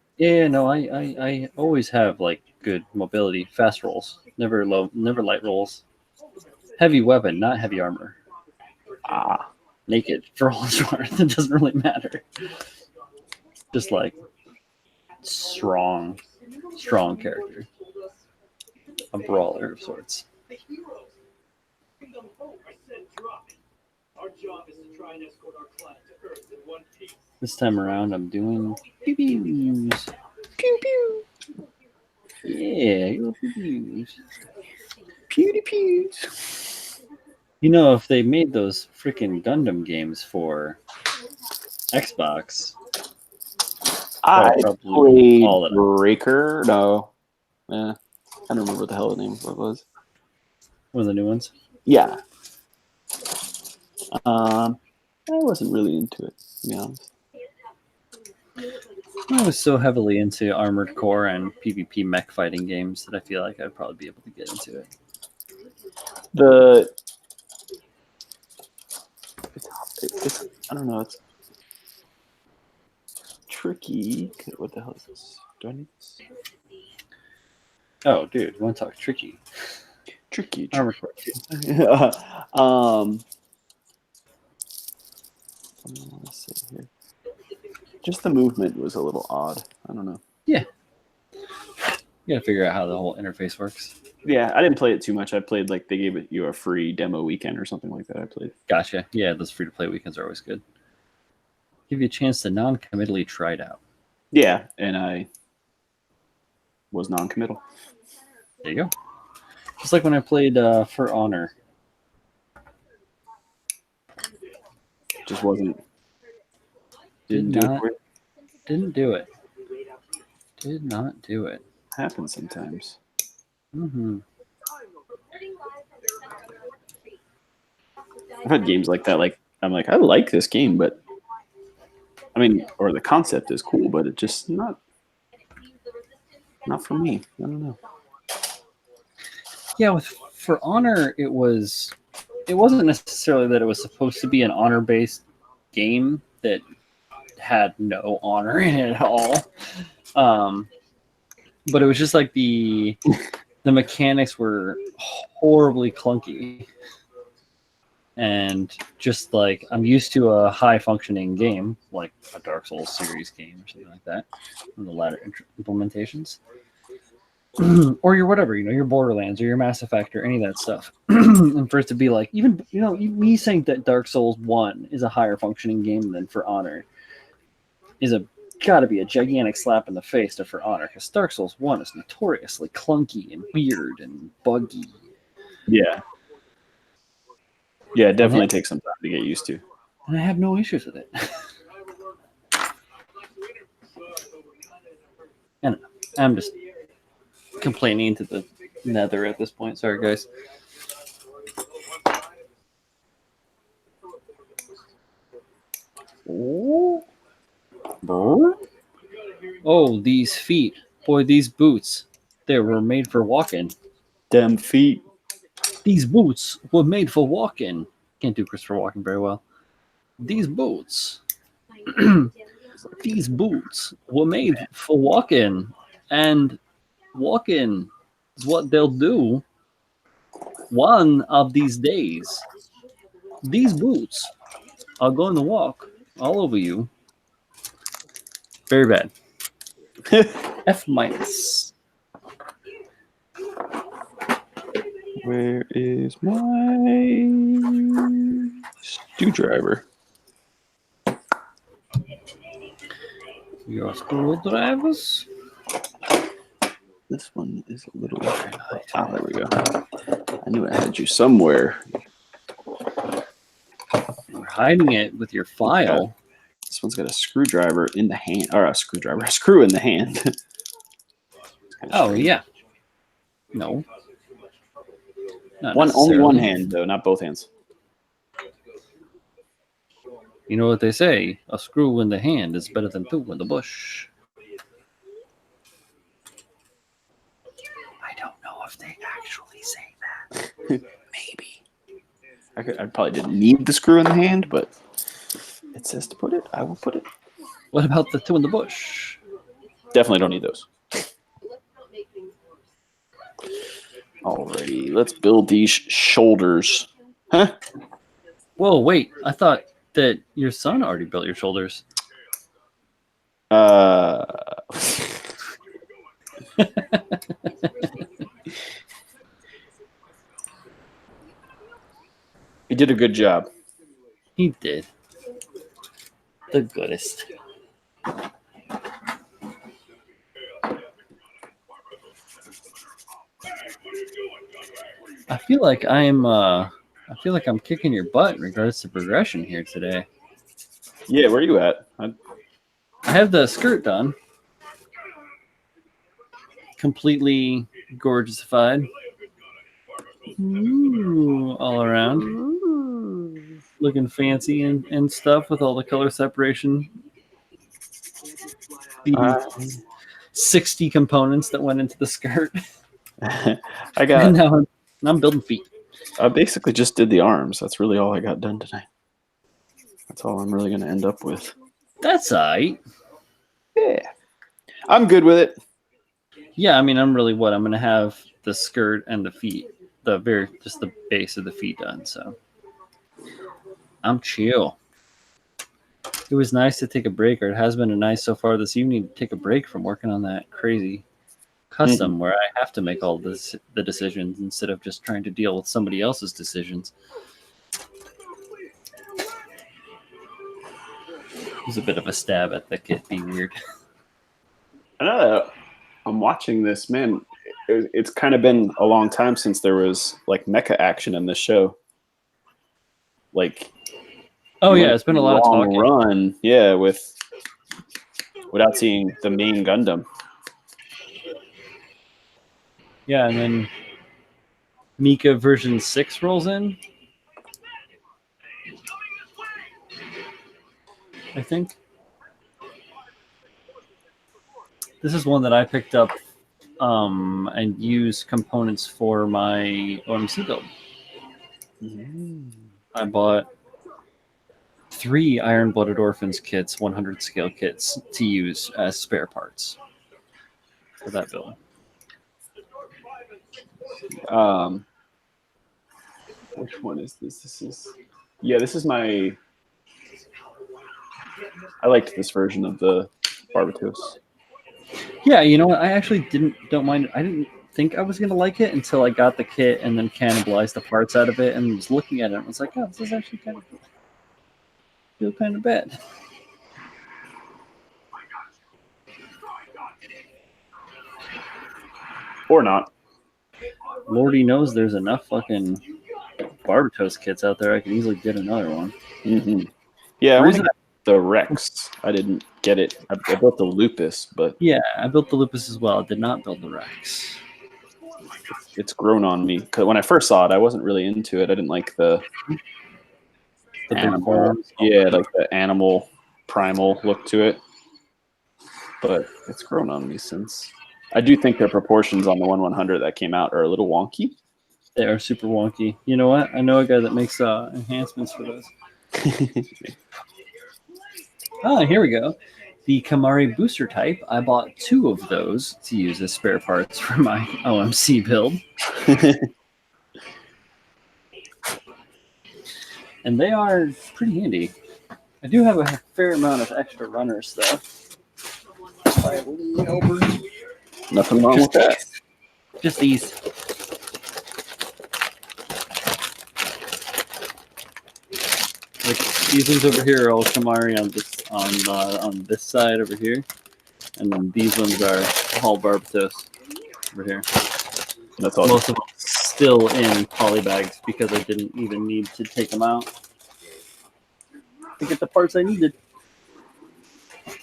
always have like good mobility, fast rolls, never light rolls. Heavy weapon, not heavy armor. Naked for all it's worth. It doesn't really matter. Just like strong character. A brawler of sorts. This time around, I'm doing pew-pews. Pew pew. Yeah, little pew-pews. Pewdy pews. You know, if they made those freaking Gundam games for Xbox, I probably all played of them. Breaker. No, I don't remember what the hell the name of it was. One of the new ones. Yeah. I wasn't really into it, to be honest. I was so heavily into Armored Core and PvP mech fighting games that I feel like I'd probably be able to get into it. It's I don't know. It's tricky. What the hell is this? Do I need this? Oh, dude, you want to talk tricky? Tricky. Armored Core 2. What do I want to say here? Just the movement was a little odd. I don't know. Yeah. You gotta figure out how the whole interface works. Yeah, I didn't play it too much. I played like they gave you a free demo weekend or something like that. I played. Gotcha. Yeah, those free to play weekends are always good. Give you a chance to non-committally try it out. Yeah, and I was non-committal. There you go. Just like when I played For Honor. Just wasn't. Didn't do it for it. Didn't do it. Did not do it. Happens sometimes. Mm-hmm. I've had games like that. Like I'm like, I like this game, but I mean, or the concept is cool, but it just not for me. I don't know. Yeah, with For Honor, it wasn't necessarily that it was supposed to be an honor-based game that had no honor in it at all. But it was just like the mechanics were horribly clunky. And just like I'm used to a high functioning game, like a Dark Souls series game or something like that, in the latter implementations. Or your whatever, your Borderlands or your Mass Effect or any of that stuff. And for it to be like, even, me saying that Dark Souls 1 is a higher functioning game than For Honor is gotta be a gigantic slap in the face to For Honor, because Dark Souls 1 is notoriously clunky and weird and buggy. Yeah. Yeah, it definitely takes some time to get used to. And I have no issues with it. And I'm just complaining to the nether at this point. Sorry, guys. Oh, these feet. Boy, these boots. They were made for walking. Damn feet. These boots were made for walking. Can't do Christopher Walken very well. These boots. These boots were made for walking. And walking is what they'll do one of these days. These boots are going to walk all over you. Very bad. F-. Where is my screwdriver? Your screwdrivers. This one is a little. Ah, there we go. I knew I had you somewhere. You're hiding it with your file. This one's got a screwdriver in the hand, or a screw in the hand. Oh yeah. No. Only one hand though, not both hands. You know what they say? A screw in the hand is better than two in the bush. I don't know if they actually say that. Maybe. I probably didn't need the screw in the hand, but it says to put it. I will put it. What about the two in the bush? Definitely don't need those. Alrighty, let's build these shoulders. Huh? Whoa, wait. I thought that your son already built your shoulders. He did a good job. He did. The goodest. I feel like I'm I feel like I'm kicking your butt in regards to progression here today. Yeah, where are you at? I have the skirt done. Completely gorgeousified. Ooh, all around. Ooh. Looking fancy and stuff with all the color separation. The 60 components that went into the skirt. I And got. now I'm building feet. I basically just did the arms. That's really all I got done tonight. That's all I'm really going to end up with. That's alright. Yeah, I'm good with it. Yeah, I mean, I'm going to have the skirt and the feet, just the base of the feet done. So I'm chill. It was nice to take a break, or it has been nice so far this evening to take a break from working on that crazy custom where I have to make all the decisions instead of just trying to deal with somebody else's decisions. It was a bit of a stab at the kid being weird. I know that I'm watching this, man. It's kind of been a long time since there was like mecha action in this show. Like, Oh you yeah, went it's been a a lot of long talking. run, without seeing the main Gundam. Yeah, and then Mika version 6 rolls in. I think. This is one that I picked up and used components for my OMC build. I bought 3 Iron-Blooded Orphans kits, 100 scale kits, to use as spare parts for that build. Which one is this? This is my. I liked this version of the Barbatos. Yeah, you know what? I actually don't mind. I didn't think I was gonna like it until I got the kit and then cannibalized the parts out of it and was looking at it and was like, oh, this is actually kind of feel kind of bad. Or not. Lordy knows there's enough fucking Barbatos kits out there. I could easily get another one. Mm-hmm. Yeah, I got the Rex. I didn't get it. I built the Lupus, but yeah, I built the Lupus as well. I did not build the Rex. It's grown on me. Because when I first saw it, I wasn't really into it. I didn't like the animal. Yeah, like the animal primal look to it. But it's grown on me since. I do think their proportions on the 1/100 that came out are a little wonky. They are super wonky. You know what? I know a guy that makes enhancements for those. Oh, here we go. The Kamari booster type. I bought 2 of those to use as spare parts for my OMC build. And they are pretty handy. I do have a fair amount of extra runners, though. Nothing wrong with that. Just these. Like these ones over here are all Kamari on this side over here, and then these ones are all Barbatos over here. That's all. Most of them still in poly bags because I didn't even need to take them out to get the parts I needed.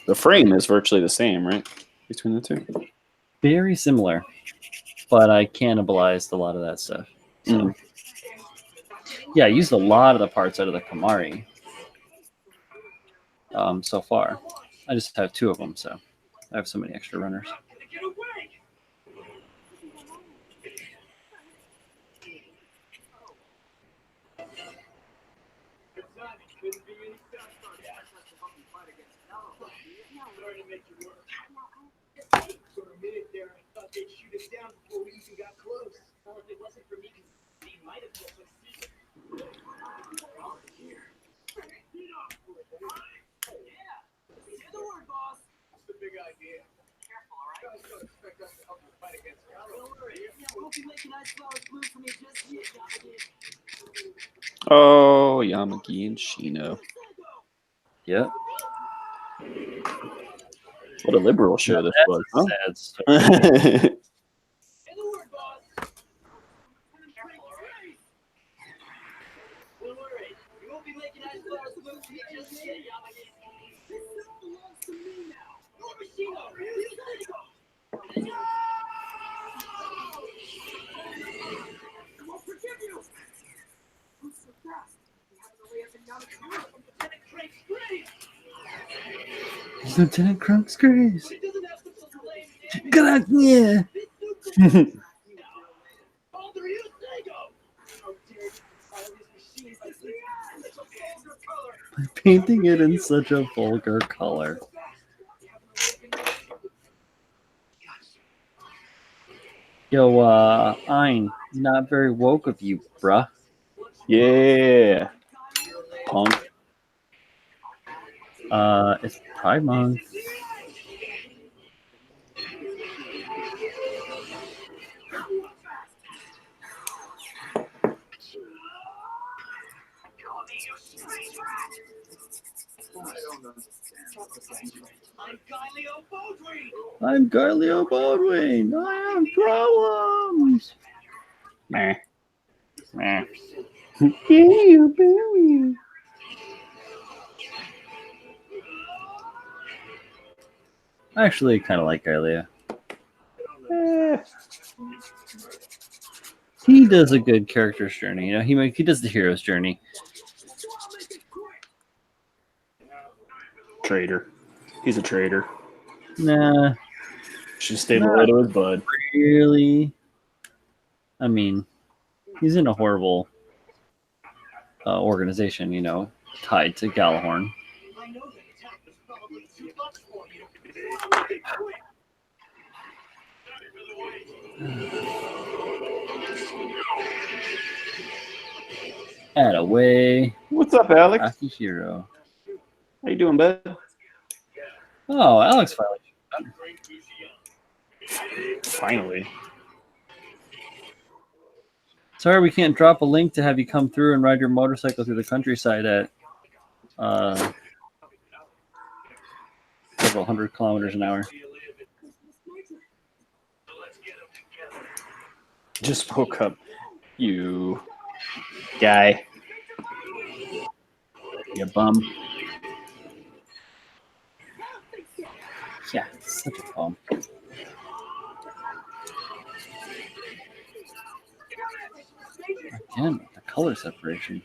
The frame is virtually the same, right? Between the two? Very similar, but I cannibalized a lot of that stuff. So, yeah, I used a lot of the parts out of the Kamari so far. I just have 2 of them, so I have so many extra runners. For a minute there, I thought they'd shoot us down before we even got close. Well, if it wasn't for me, he might have just succeeded. Here. Yeah. Say the word, boss. That's the big idea. Careful, all right? Guys don't expect us to help you fight against Gallo. Don't worry. Yeah, won't be making ice flowers bloom for me just yet, Oh, Yamagi and Shino. Yep. What a liberal show this was, huh? Sad story. Lieutenant Crunk's Grace. Yeah. Painting it in such a vulgar color. Yo, Ein, not very woke of you, bruh. Yeah. Punk. It's Pride Month. I'm Galileo Baldwin. I have problems. Meh. Meh. I actually kind of like Galileo. He does a good character's journey. You know, he does the hero's journey. Traitor. He's a traitor. Nah, Should stay loyal to his bud. really. I mean, he's in a horrible organization, you know, tied to Galahorn. Attaway. What's up, Alex? Akihiro. How you doing, bud? Oh, Alex finally. Finally. Sorry, we can't drop a link to have you come through and ride your motorcycle through the countryside at several hundred kilometers an hour. Just woke up. You guy. You bum. Yeah, it's such a bum. Again, the color separation.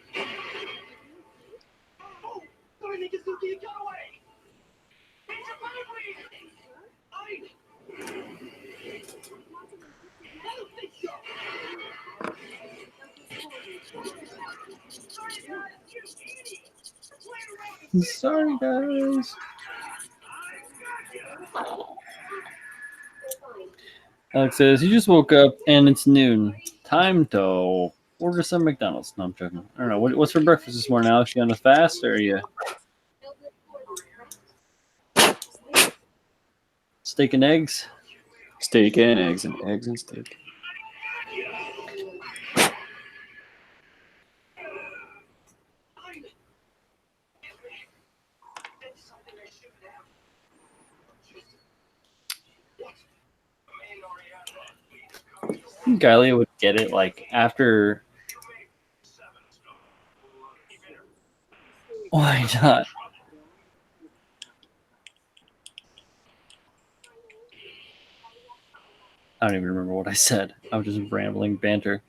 Sorry, guys. Alex says, he just woke up and it's noon. Time to order some McDonald's. No, I'm joking. I don't know. What's for breakfast this morning, Alex? You on a fast or are you steak and eggs? Steak and eggs and eggs and steak. Galileo would get it like after. Why not? I don't even remember what I said. I was just rambling banter.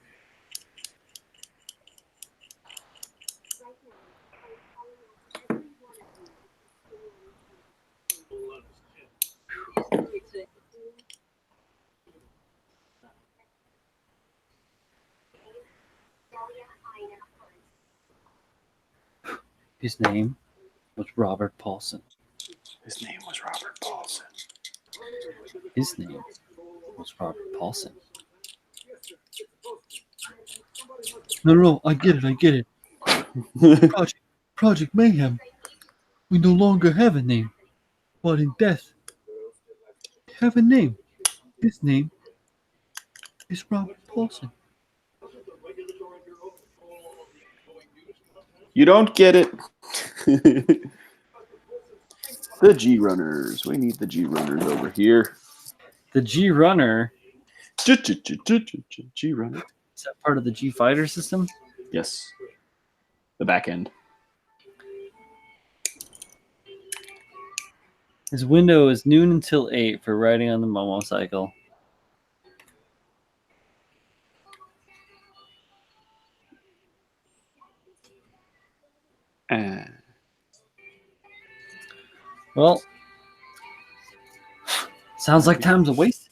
His name was Robert Paulson. His name was Robert Paulson. His name was Robert Paulson. No, I get it. Project Mayhem. We no longer have a name, but in death, we have a name. His name is Robert Paulson. You don't get it. The G Runners. We need the G Runners over here. The G Runner. G Runner. Is that part of the G Fighter system? Yes. The back end. His window is noon until 8 for riding on the Momo cycle. Well, sounds like time's a waste.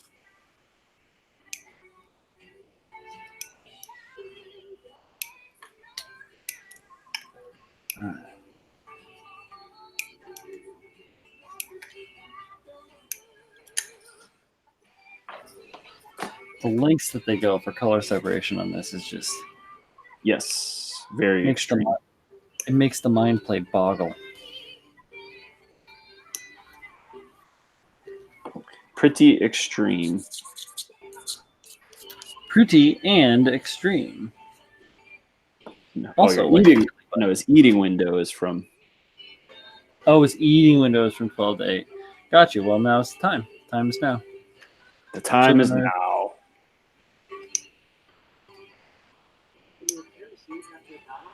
The lengths that they go for color separation on this is just Yes, very makes extreme. it makes the mind play boggle. Pretty extreme. Pretty and extreme. No, Also, your eating. No, his eating window is from. Oh, his eating window is from 12 to 8. Got you. Well, now it's time. Time is now. The time is Should've- now.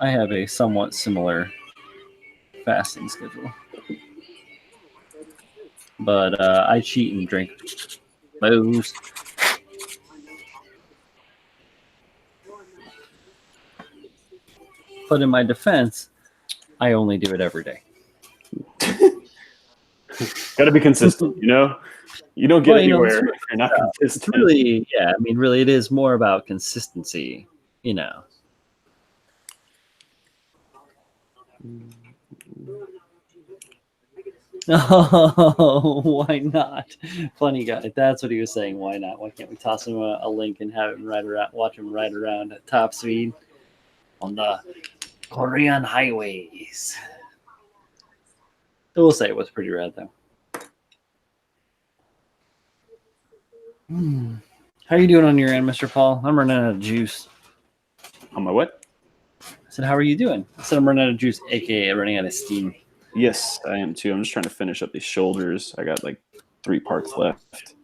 I have a somewhat similar fasting schedule. But I cheat and drink booze. But in my defense, I only do it every day. Got to be consistent, you know? You don't get Well, you know, anywhere if you're not consistent. Really, yeah, I mean, really, it is more about consistency, you know. Oh, why not? Funny guy. That's what he was saying. Why not? Why can't we toss him a link and have him ride around, watch him ride around at top speed on the Korean highways? I will say it was pretty rad, though. How are you doing on your end, Mr. Paul? I'm running out of juice. On my what? I said, how are you doing? I said, I'm running out of juice, aka running out of steam. Yes, I am too. I'm just trying to finish up these shoulders. I got like 3 parts left.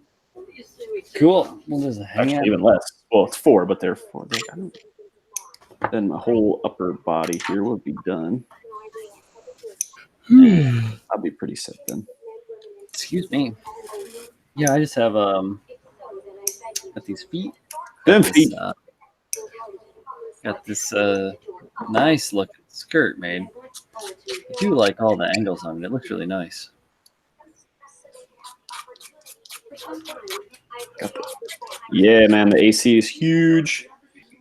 Cool. Well, there's a hang Actually, even less. Well, it's 4, but they're 4. Then my whole upper body here will be done. I'll be pretty set then. Excuse me. Yeah, I just have got these feet. Them Got feet. this nice looking skirt made. I do like all the angles on it. It looks really nice. Yeah, man, the AC is huge.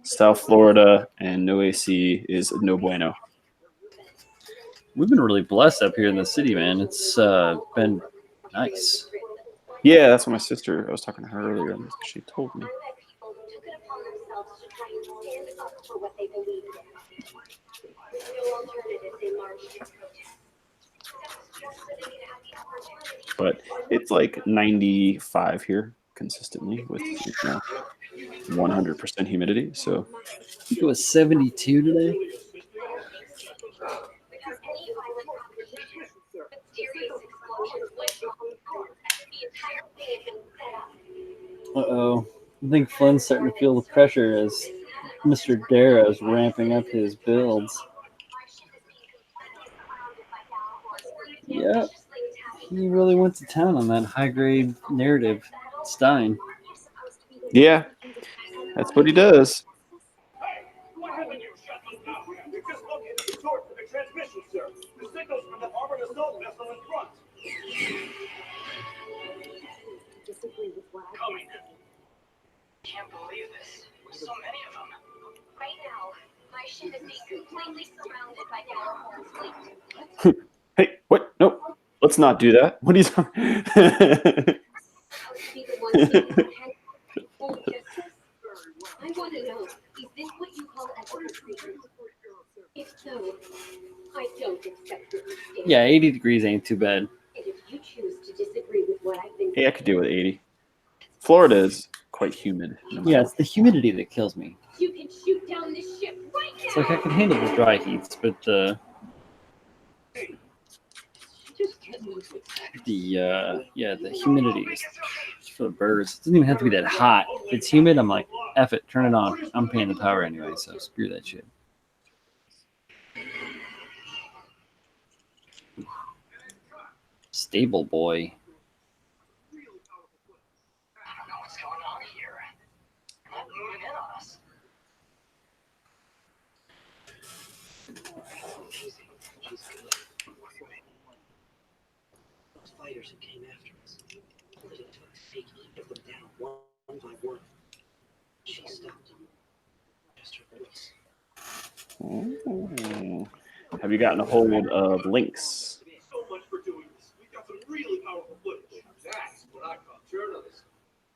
South Florida, and no AC is no bueno. We've been really blessed up here in the city, man. It's been nice. Yeah, that's what my sister, I was talking to her earlier, and she told me. But it's like 95 here consistently with 100% humidity. So I think it was 72 today. Uh-oh. I think Flynn's starting to feel the pressure as Mr. Darrow is ramping up his builds. Yep. He really went to town on that high-grade narrative, Stein. yeah, that's what he does. What haven't you shut us down? We just located the source of the transmission, sir. The signal's from the armored assault vessel in front. Coming. Can't believe this. With so many of them. Right now, my ship is being completely surrounded by Gallahorn's fleet. Hey, what? Nope. Let's not do that. What are you talking? I want to know, is this what you call ethical freedom? If so, I don't accept your mistake. Yeah, 80 degrees ain't too bad. And if you choose to disagree with what I've been Hey, I could deal with 80. Florida is quite humid. Yeah, it's the humidity that kills me. you can shoot down this ship right now. It's like I can handle the dry heats, but the humidity is for the birds. It doesn't even have to be that hot. If it's humid, I'm like, F it, turn it on. I'm paying the power anyway, so screw that shit. stable boy. I don't know what's going on here. Not moving in on us. Easy. She's good. Those fighters who came after us. It took Satan to put them down one by one. She stopped them. Just her voice. Ooh. Have you gotten a hold of links? So much for doing this. We've got some really powerful footage. That's what I call journalism.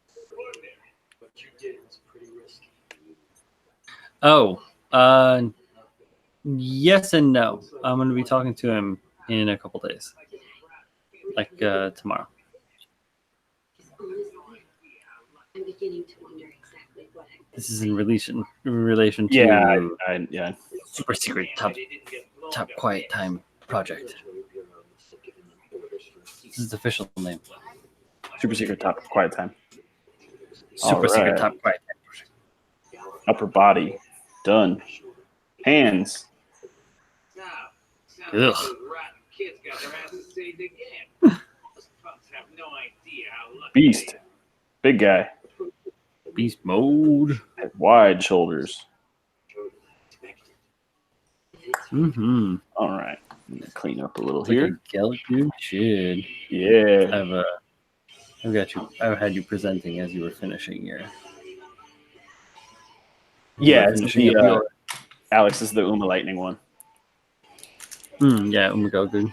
Extraordinary. What you did was pretty risky. Oh, yes and no. I'm going to be talking to him in a couple days, like tomorrow. I'm beginning to wonder exactly what This is in relation to Yeah. super secret top quiet time project. This is the official name. Super secret top quiet time. Super secret Alright. top quiet time project. Upper body done. Hands. Now, sounds Ugh. like those rotten kids got their asses saved again. Those punks have no idea how lucky Beast. Big guy. Beast mode. Had wide shoulders. Mm-hmm. All right. I'm gonna clean up a little Like a here. Gallagher should. Yeah. I've had you presenting as you were finishing your. Yeah. This This is is the Alex. This is the Uma Lightning one. Yeah, Umagogu.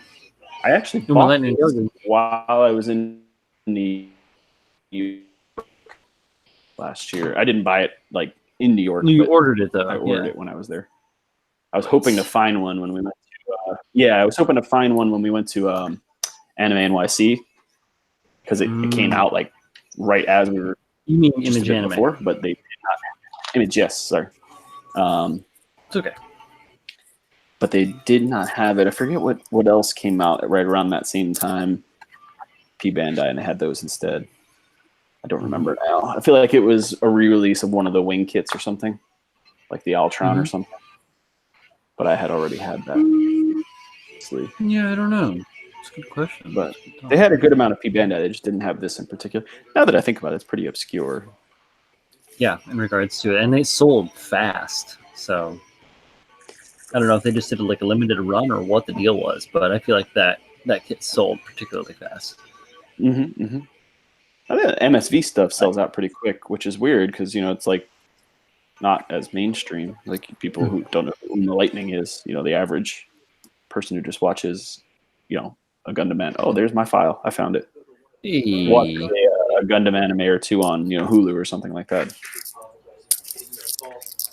I actually Uma bought Lightning this Gogu. while I was in the last year. I didn't buy it like in New York. You but ordered it though. I ordered it when I was there. I was hoping to find one when we went to. I was hoping to find one when we went to Anime NYC because it came out like right as we were. You mean just a Image bit Anime? before, but they did not. Image, yes, sorry. It's okay. But they did not have it. I forget what else came out right around that same time. P Bandai, and they had those instead. I don't remember now. I feel like it was a re-release of one of the wing kits or something, like the Altron or something. But I had already had that. Honestly. Yeah, I don't know. It's a good question. But they had a good amount of P Bandai. They just didn't have this in particular. Now that I think about it, it's pretty obscure. Yeah, in regards to it, and they sold fast. So I don't know if they just did like a limited run or what the deal was, but I feel like that kit sold particularly fast. I think the MSV stuff sells out pretty quick, which is weird because it's like not as mainstream. Like people who don't know who the Lightning is, the average person who just watches, a Gundam anime. Oh, there's my file. I found it. Hey. Watch a Gundam anime or two on Hulu or something like that.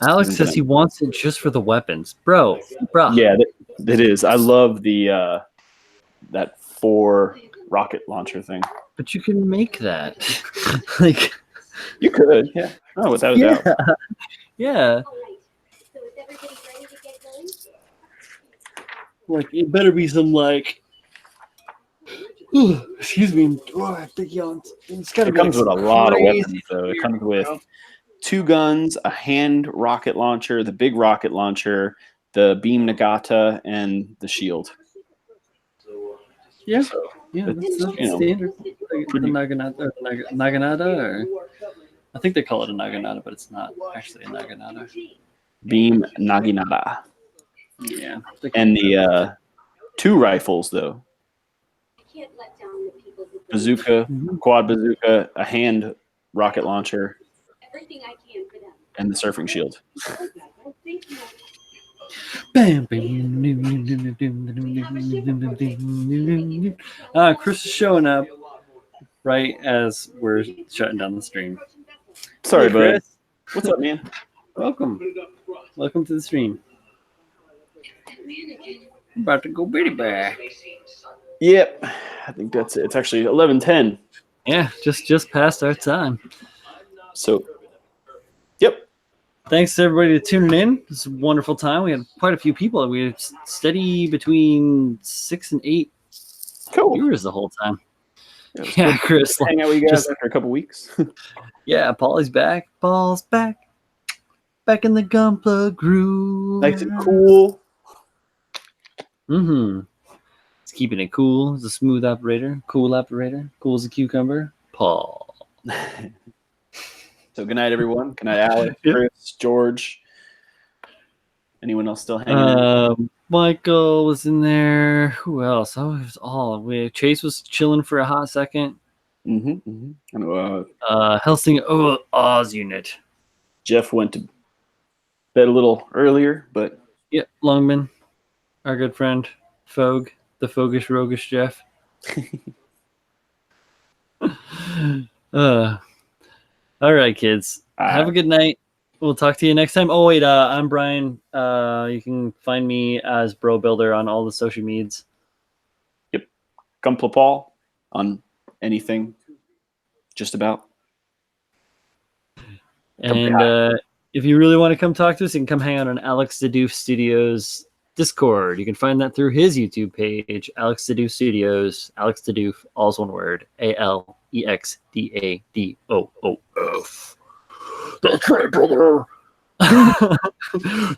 Alex says he wants it just for the weapons, bro. Yeah, that is. I love the that 4 rocket launcher thing. But you can make that. Like you could, yeah. Oh, without a doubt. Yeah. All right. So is everybody ready to get going? Like it better be some like. Excuse me. Oh, big yawns. It's gotta It be comes like with a lot of crazy weapons, though. It weird, comes with bro. 2 guns, a hand rocket launcher, the big rocket launcher, the beam Nagata, and the shield. Yeah. So Yeah, it's, that's standard. The Naginata, or I think they call it a Naginata, but it's not actually a Naginata. beam Naginata. Yeah. And the 2 rifles, though. I can't let down the people who Bazooka, quad bazooka, a hand rocket launcher, everything I can for them. and the surfing shield. Thank you. Bam. Chris is showing up right as we're shutting down the stream. Sorry, Hey, bud. Chris. What's up, man? Welcome. Welcome to the stream. I'm about to go bitty back. Yep. I think that's it. It's actually 11:10. Yeah, just past our time. So, yep. Thanks to everybody to tuning in. It's a wonderful time. We had quite a few people. We had steady between 6 and 8 viewers the whole time. Yeah, Chris. Hang out with you guys after a couple weeks. Yeah, Paulie's back. Paul's back. Back in the Gunpla groove. Nice and cool. He's keeping it cool. He's a smooth operator, cool as a cucumber. Paul. So good night, everyone. Good night, Alex, Yep. Chris, George. Anyone else still hanging out? Michael was in there. Who else? Oh, it was all. Chase was chilling for a hot second. Mm-hmm. And, Helsing Oz unit. Jeff went to bed a little earlier, but Yep, Longman, our good friend, Fogue, the Fogish Roguish Jeff. All right, kids. Have a good night. We'll talk to you next time. Oh wait, I'm Brian. You can find me as Bro Builder on all the social medias. Yep. Come play Paul on anything, just about. And if you really want to come talk to us, you can come hang out on Alex the Doof Studios Discord. You can find that through his YouTube page, Alex the Doof Studios. Alex the Doof, all's one word. ALEXDADOOF. That's right, brother.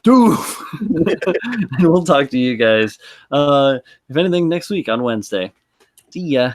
Doof. And we'll talk to you guys. If anything, next week on Wednesday. See ya.